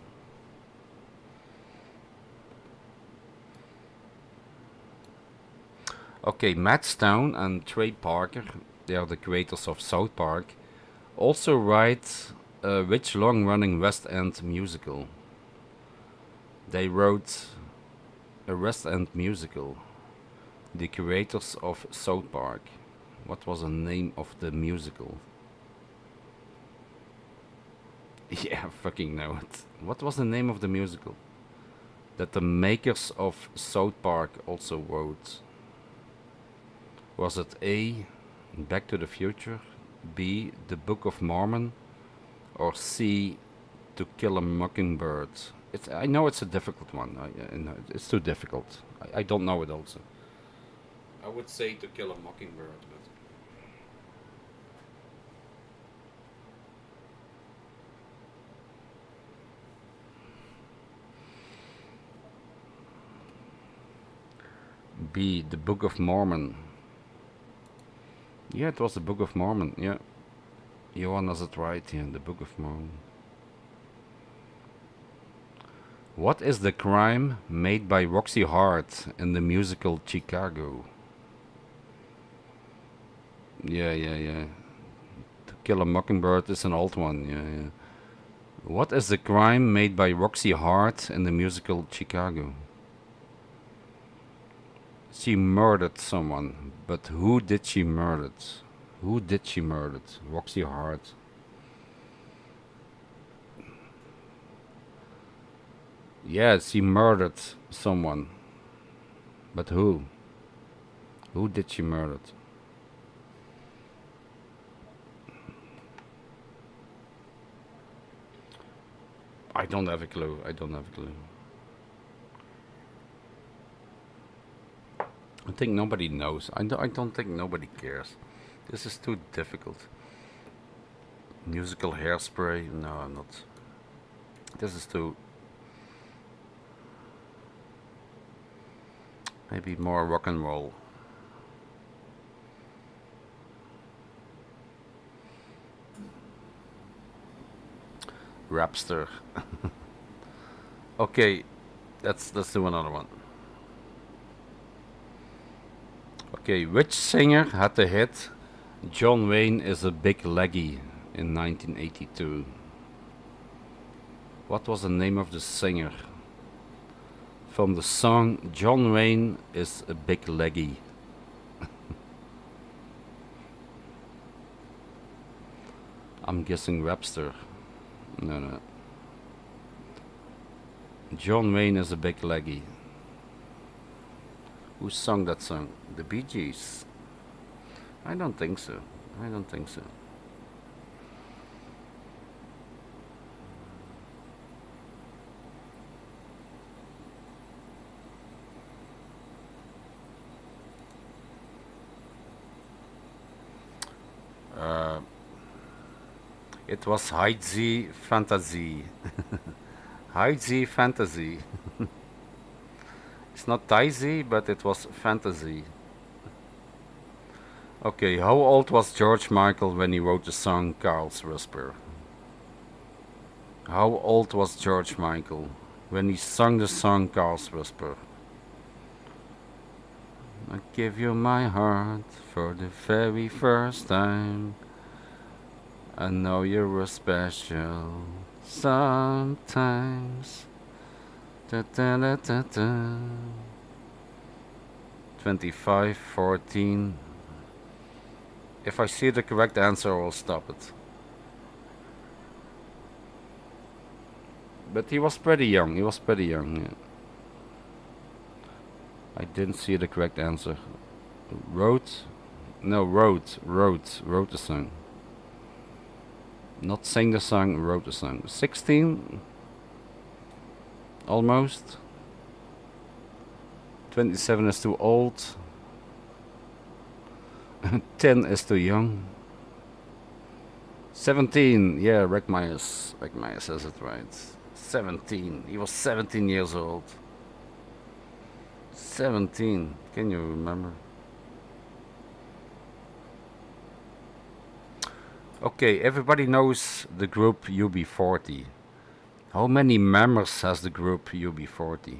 Okay, Matt Stone and Trey Parker, they are the creators of South Park, also write which long-running West End musical? They wrote a West End musical. The creators of South Park. What was the name of the musical? Yeah, I fucking know it. What was the name of the musical that the makers of South Park also wrote? Was it A, Back to the Future, B, The Book of Mormon, or C, To Kill a Mockingbird? I know it's a difficult one. I know it's too difficult. I don't know it also. I would say To Kill a Mockingbird, but B, The Book of Mormon. Yeah, it was the Book of Mormon. Yeah, Johan has it right here. The Book of Mormon. What is the crime made by Roxy Hart in the musical Chicago? Yeah. To Kill a Mockingbird is an old one. Yeah. What is the crime made by Roxy Hart in the musical Chicago? She murdered someone, but who did she murder? Who did she murder? Roxy Hart. Yeah, she murdered someone. But who? Who did she murder? I don't have a clue. I don't have a clue. I think nobody knows. I don't think nobody cares. This is too difficult. Musical Hairspray? No, I'm not. This is too... Maybe more rock and roll. Rapster. Okay, let's do another one. Okay, which singer had the hit John Wayne is a Big Leggy in 1982? What was the name of the singer from the song John Wayne is a Big Leggy? I'm guessing Rapster. No. John Wayne is a Big Leggy. Who sung that song? The Bee Gees? I don't think so. I don't think so. Uh, it was Heidzi Fantasy. Heidzi Fantasy. It's not Taizi, but it was Fantasy. Okay, how old was George Michael when he wrote the song Carl's Whisper? How old was George Michael when he sung the song Carl's Whisper? I give you my heart for the very first time. I know you were special sometimes. Da, da, da, da, da. 25, 14. If I see the correct answer, I'll stop it. But he was pretty young. He was pretty young. Yeah. I didn't see the correct answer. Wrote? No, wrote the song. Not sang the song, wrote the song. 16? Almost. 27 is too old. 10 is too young. 17, yeah, Rick Myers says it right. 17, he was 17 years old. 17, can you remember? Okay, everybody knows the group UB40. How many members has the group UB40?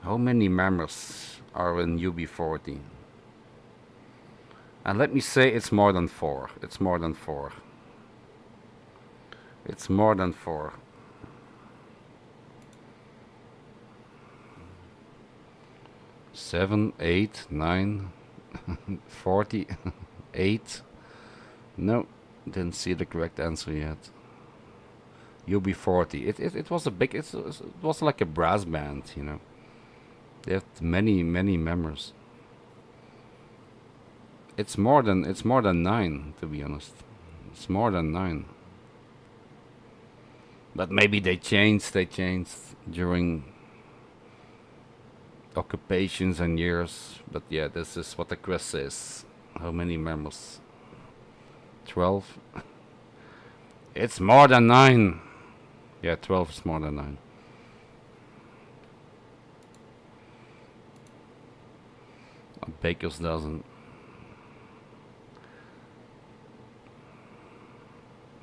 How many members are in UB40? And let me say it's more than 4. It's more than 4. It's more than 4. 7, 8, 9, 48. No, didn't see the correct answer yet. UB40. It was a big. It was like a brass band, you know. They had many members. It's more than 9, to be honest. It's more than 9. But maybe they changed during occupations and years. But yeah, this is what the quiz says. How many members? 12. It's more than 9. Yeah, 12 is more than 9. A baker's dozen.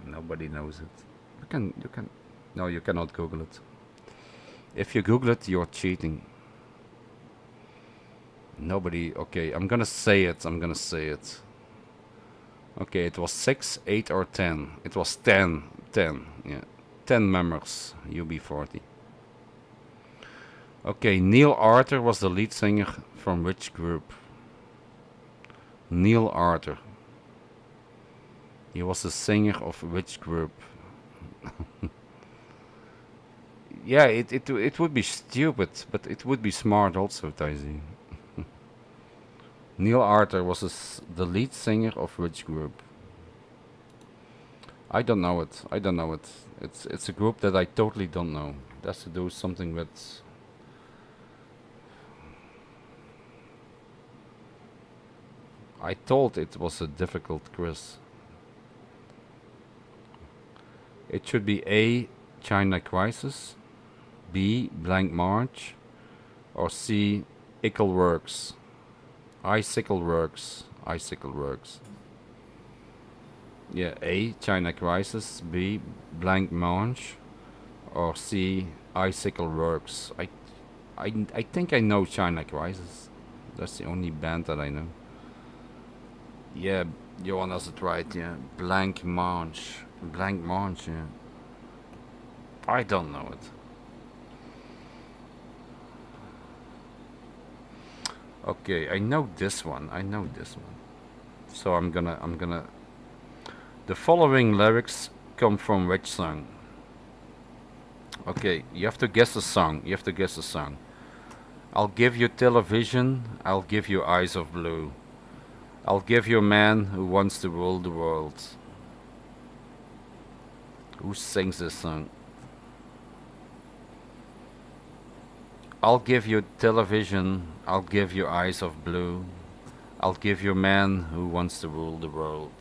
Nobody knows it. You can. No, you cannot Google it. If you Google it, you're cheating. Nobody. Okay, I'm gonna say it. Okay, it was 6, 8, or 10. It was 10. 10. Yeah, 10 members. UB40. Okay, Neil Arthur was the lead singer from which group? Neil Arthur. He was the singer of which group? Yeah, it would be stupid, but it would be smart also, Taizi. Neil Arthur was the lead singer of which group? I don't know it. It's a group that I totally don't know. It has to do something with. I thought it was a difficult quiz. It should be A, China Crisis, B, Blank March, or C, Icicle Works. Icicle Works. Yeah, A, China Crisis, B, Blank March, or C, Icicle Works. I think I know China Crisis. That's the only band that I know. Yeah, Johan has it right, yeah. Blank March, yeah. I don't know it. Okay, I know this one. So I'm gonna. The following lyrics come from which song? Okay, you have to guess the song. I'll give you television. I'll give you eyes of blue. I'll give you a man who wants to rule the world. Who sings this song? I'll give you television. I'll give you eyes of blue. I'll give you a man who wants to rule the world.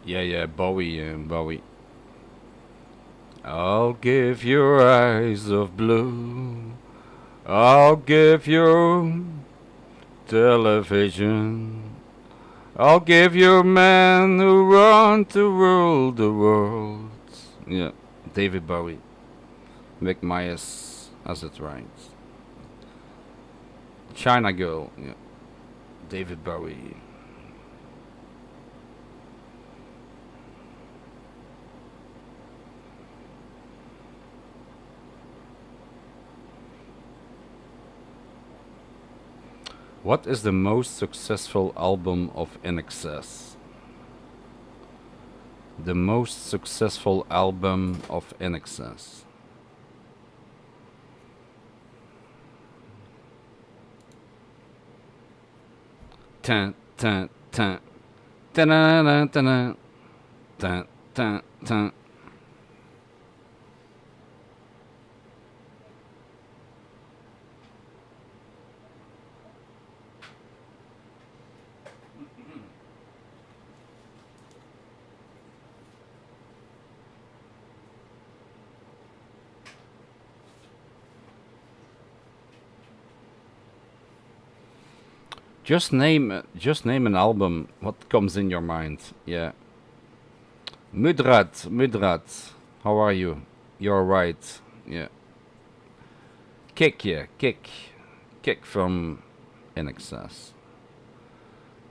Yeah, yeah, Bowie. I'll give you eyes of blue. I'll give you television. I'll give you men who want to rule the world. Yeah, David Bowie. Mick Myers has it right. China Girl. Yeah, David Bowie. What is the most successful album of INXS? The most successful album of INXS. Tan tan tan tan tan tan tan tan tan. Just name an album. What comes in your mind? Yeah. Mudrat. How are you? You're right. Yeah. Kick, yeah, kick from INXS.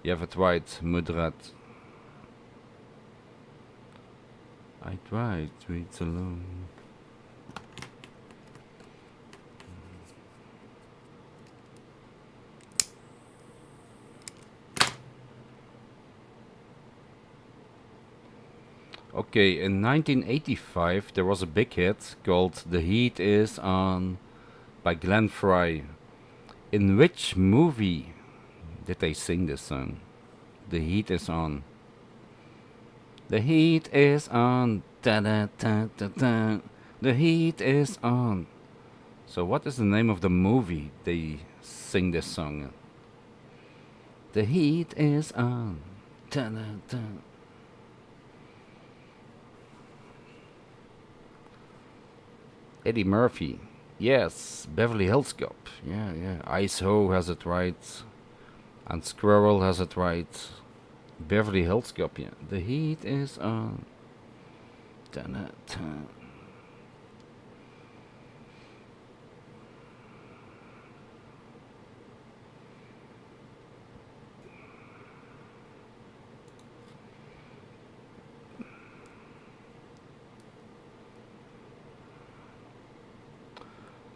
You have it right, Mudrat. I tried to eat alone. Okay, in 1985 there was a big hit called The Heat Is On by Glenn Frey. In which movie did they sing this song? The Heat Is On. The heat is on. Da da da da da. The heat is on. So what is the name of the movie they sing this song in? The heat is on. Da da da. Eddie Murphy. Yes, Beverly Hills Cop. Yeah, yeah. Ice Ho has it right. And Squirrel has it right. Beverly Hills Cop, yeah. The heat is on. Da-da-da.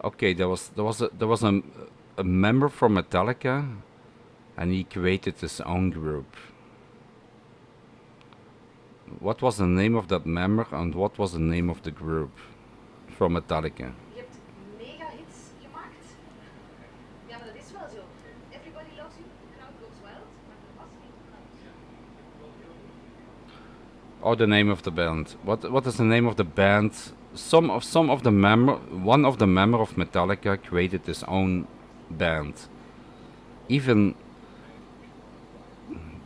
Okay, there was a member from Metallica, and he created his own group. What was the name of that member, and what was the name of the group from Metallica? Je hebt mega hits gemaakt. Ja, maar dat is wel zo. Everybody loves you, the crowd goes wild. Maar er was niet crowd. Oh, the name of the band. What is the name of the band? One of the member of Metallica created his own band. Even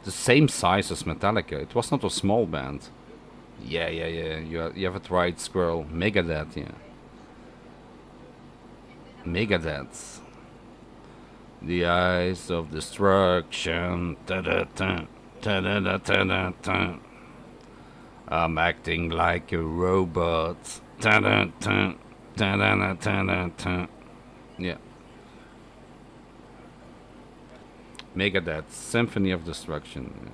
the same size as Metallica. It was not a small band. Yeah, yeah, yeah. You have it right, Squirrel. Megadeth, yeah. Megadeth. The eyes of destruction. Ta-da-ta. Ta-da-da-ta-da-ta. I'm acting like a robot. Ta-da-ta. Ta-da-da-ta-da-ta. Yeah. Megadeth, Symphony of Destruction.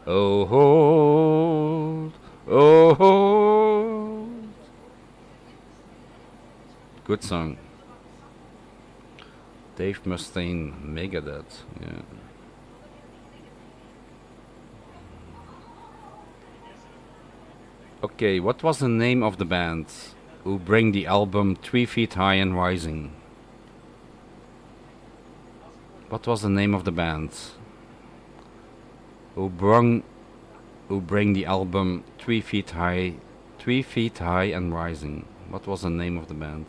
Oh, hold Oh, good song. Dave Mustaine, Megadeth. Yeah. Okay, what was the name of the band who bring the album 3 Feet High and Rising? What was the name of the band who brung who bring the album 3 Feet High and Rising? What was the name of the band?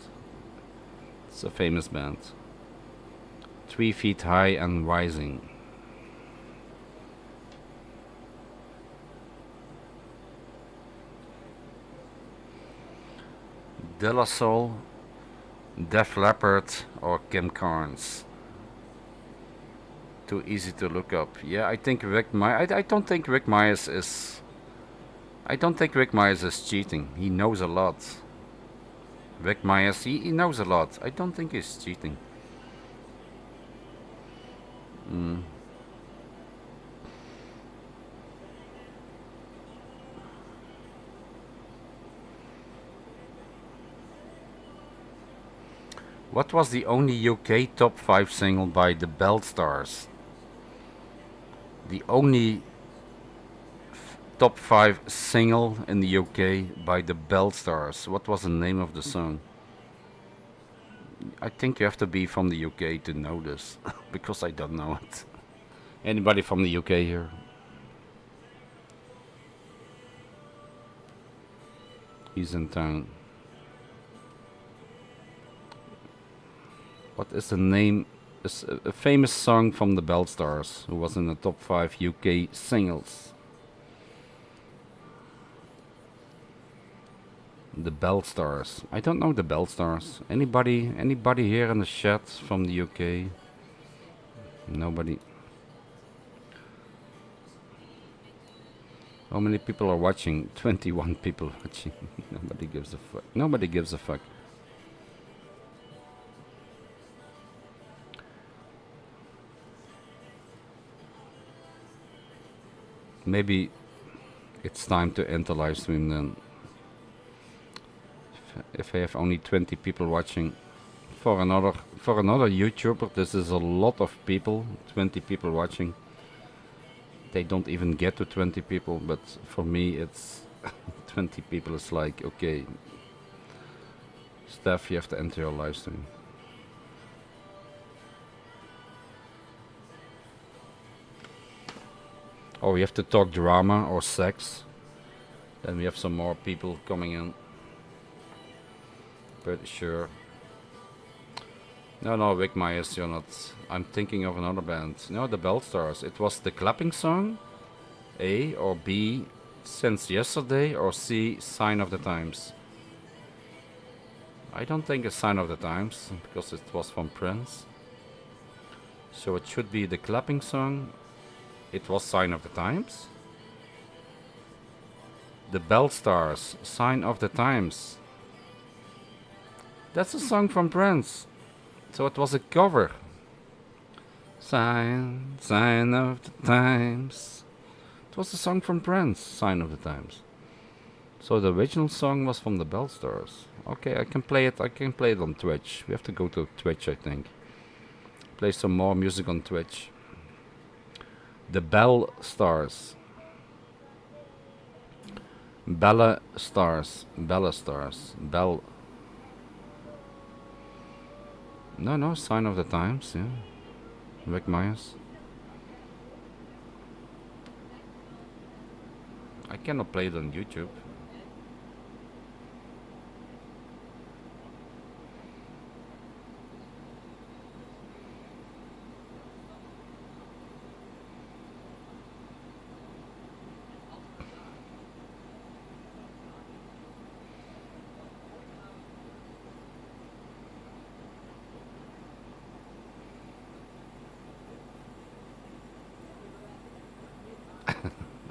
It's a famous band. 3 Feet High and Rising. De La Soul, Def Leppard, or Kim Carnes? Too easy to look up. Yeah, I think Rick Myers. I don't think Rick Myers is. I don't think Rick Myers is cheating. He knows a lot. Rick Myers, he knows a lot. I don't think he's cheating. What was the only UK top 5 single by the Belt Stars? The only top 5 single in the UK by the Belt Stars. What was the name of the song? I think you have to be from the UK to know this, because I don't know it. Anybody from the UK here? He's in town. What is the name? It's a famous song from the Belt Stars, who was in the top 5 UK singles. The Belt Stars. I don't know the Belt Stars. Anybody here in the chat from the UK? Nobody. How many people are watching? 21 people watching. Nobody gives a fuck. Nobody gives a fuck. Maybe it's time to end the live stream then. If I have only 20 people watching, for another YouTuber, this is a lot of people. 20 people watching. They don't even get to 20 people, but for me it's 20 people is like, okay, Steph, you have to enter your live stream. Oh, we have to talk drama or sex. Then we have some more people coming in. Pretty sure. No, Rick Myers, you're not. I'm thinking of another band. No, the Belt Stars. It was the clapping song. A or B, Since Yesterday, or C, Sign of the Times. I don't think it's Sign of the Times, because it was from Prince. So it should be the clapping song. It was Sign of the Times. The Belt Stars, Sign of the Times. That's a song from Prince. So it was a cover. Sign of the Times. It was a song from Prince, Sign of the Times. So the original song was from the Bell Stars. Okay, I can play it on Twitch. We have to go to Twitch, I think. Play some more music on Twitch. The Bell Stars. Bella Stars. Bell. No, Sign of the Times, yeah. Rick Myers. I cannot play it on YouTube.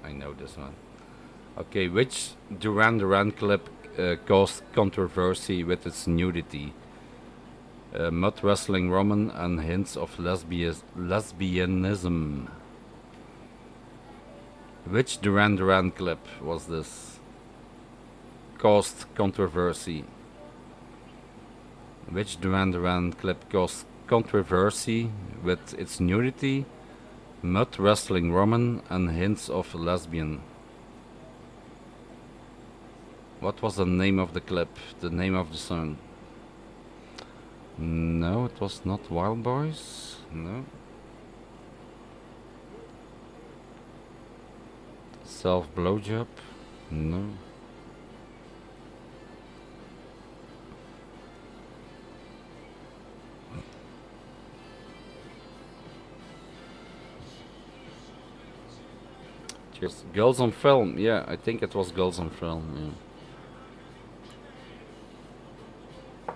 I know this one. Okay, which Duran Duran clip caused controversy with its nudity? Mud wrestling woman and hints of lesbianism. Which Duran Duran clip was this? caused controversy? Which Duran Duran clip caused controversy with its nudity, mud wrestling woman, and hints of lesbian? What was the name of the clip? The name of the song? No, it was not Wild Boys. No. Self blowjob? No. Just Girls on Film. Yeah, I think it was Girls on Film. Yeah.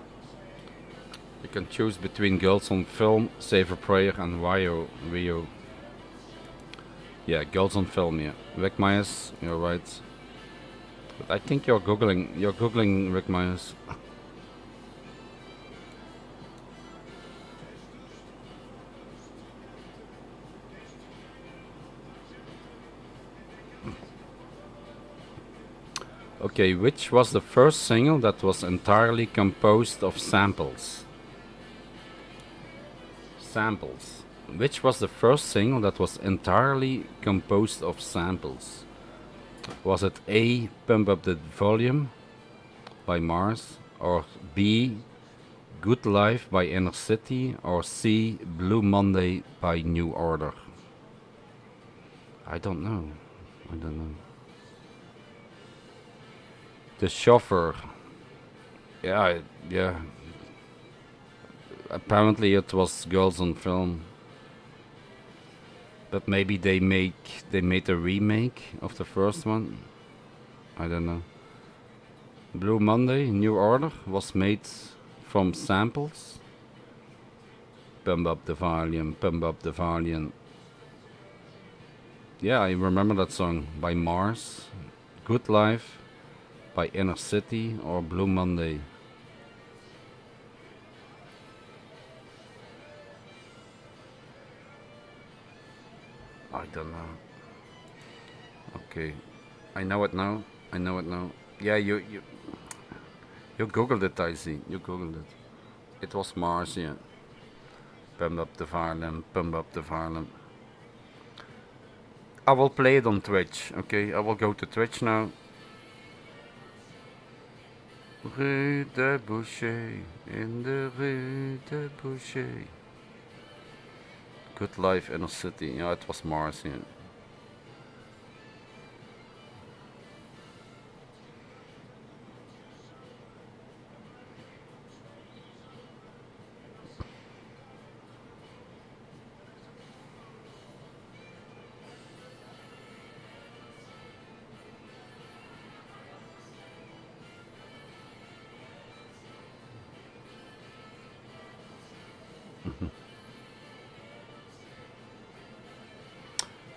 You can choose between Girls on Film, Save a Prayer, and Rio. Yeah, Girls on Film. Yeah, Rick Myers. You're right. But I think you're googling. You're googling Rick Myers. Okay, which was the first single that was entirely composed of samples? Samples. Which was the first single that was entirely composed of samples? Was it A, Pump Up the Volume by Mars, or B, Good Life by Inner City, or C, Blue Monday by New Order? I don't know. I don't know. The Chauffeur. Yeah, yeah. Apparently it was Girls on Film. But maybe they made a remake of the first one. I don't know. Blue Monday, New Order was made from samples. Pump up the volume, pump up the volume. Yeah, I remember that song by Mars. Good Life by Inner City or Blue Monday. I don't know. Okay, I know it now. I know it now. Yeah, you googled it, I see. You googled it. It was Mars, yeah. Pump up the volume, pump up the volume. I will play it on Twitch, okay? I will go to Twitch now. Rue de Boucher, in the Rue de Boucher. Good Life, Inner City. Yeah, it was Mars, yeah.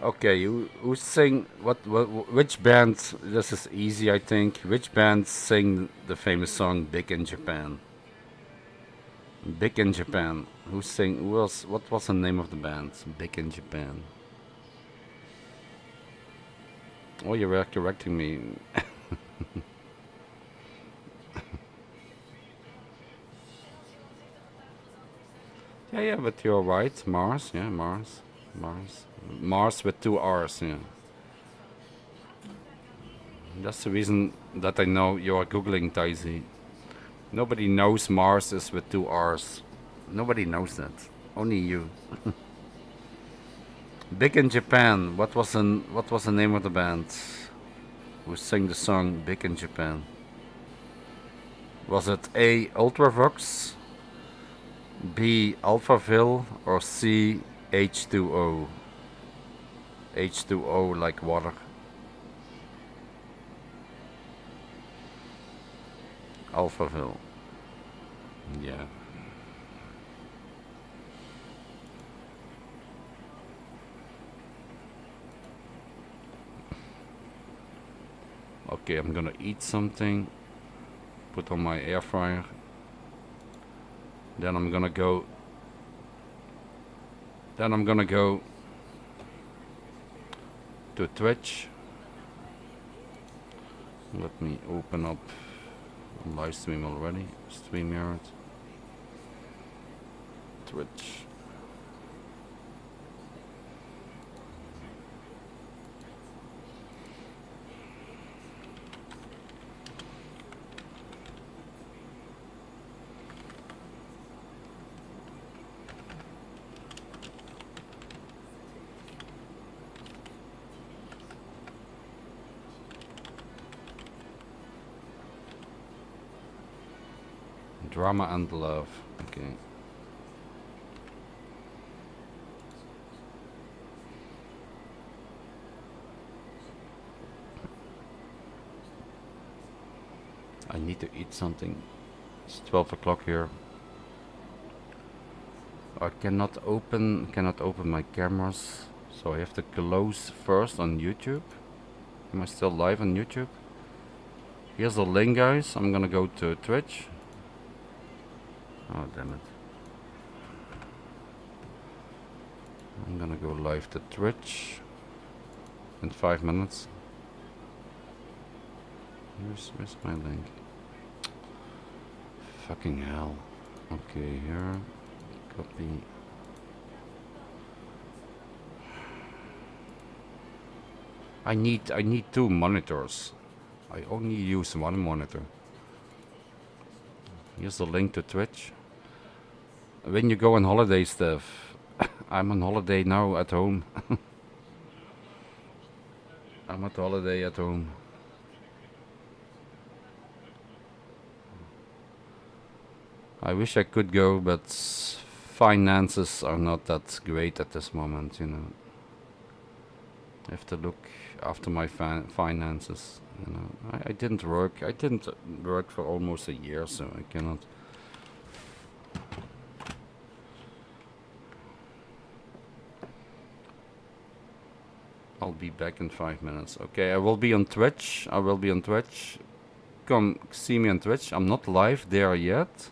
Okay, who sing which band? This is easy, I think. Which band sing the famous song "Big in Japan"? Big in Japan. Who sing? Who else? What was the name of the band? Big in Japan. Oh, you were correcting me. Yeah, yeah, but you're right. Mars, yeah, Mars, Mars with two R's. Yeah, that's the reason that I know you are googling Daisy. Nobody knows Mars is with two R's. Nobody knows that. Only you. Big in Japan. What was the name of the band who sang the song Big in Japan? Was it A, Ultravox, B, Alphaville, or C, H2O? H2O like water. Alphaville. Yeah. Okay, I'm gonna eat something. Put on my air fryer. Then I'm gonna go. Then I'm gonna go to Twitch Let me open up live stream already. StreamYard. Twitch. Drama and love. Okay. I need to eat something. It's 12 o'clock here. I cannot open my cameras, so I have to close first on YouTube. Am I still live on YouTube? Here's the link, guys. I'm gonna go to Twitch. Oh, damn it. I'm gonna go live to Twitch in 5 minutes. Where's my link? Fucking hell. Okay, here. Copy. I need 2 monitors. I only use 1 monitor. Here's the link to Twitch. When you go on holiday, Steph. I'm on holiday now at home. I'm at holiday at home. I wish I could go, but finances are not that great at this moment, you know. I have to look after my finances, you know. I didn't work. I didn't work for almost a year, so I cannot. I'll be back in 5 minutes. Okay, I will be on Twitch. Come see me on Twitch. I'm not live there yet.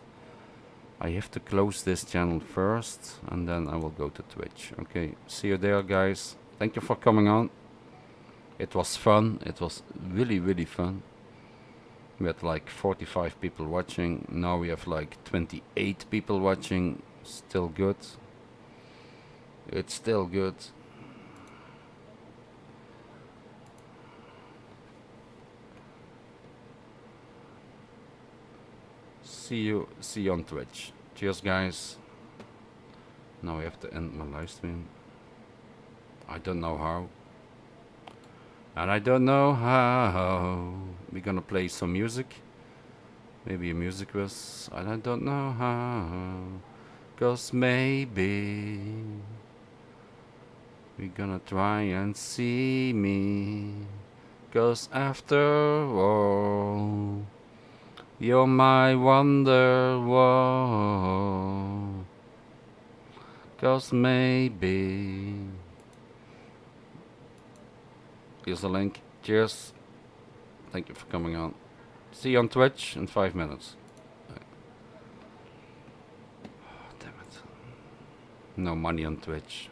I have to close this channel first, and then I will go to Twitch. Okay, see you there, guys. Thank you for coming on. It was fun. It was really, really fun. We had like 45 people watching. Now we have like 28 people watching. Still good. It's still good. See you on Twitch. Cheers, guys. Now I have to end my live stream. I don't know how. And I don't know how. We're gonna play some music. Maybe a music quiz. And I don't know how. 'Cause maybe we're gonna try and see me. 'Cause after all, you're my wonderwall. 'Cause maybe. Here's the link. Cheers. Thank you for coming on. See you on Twitch in 5 minutes. Oh, damn it. No money on Twitch.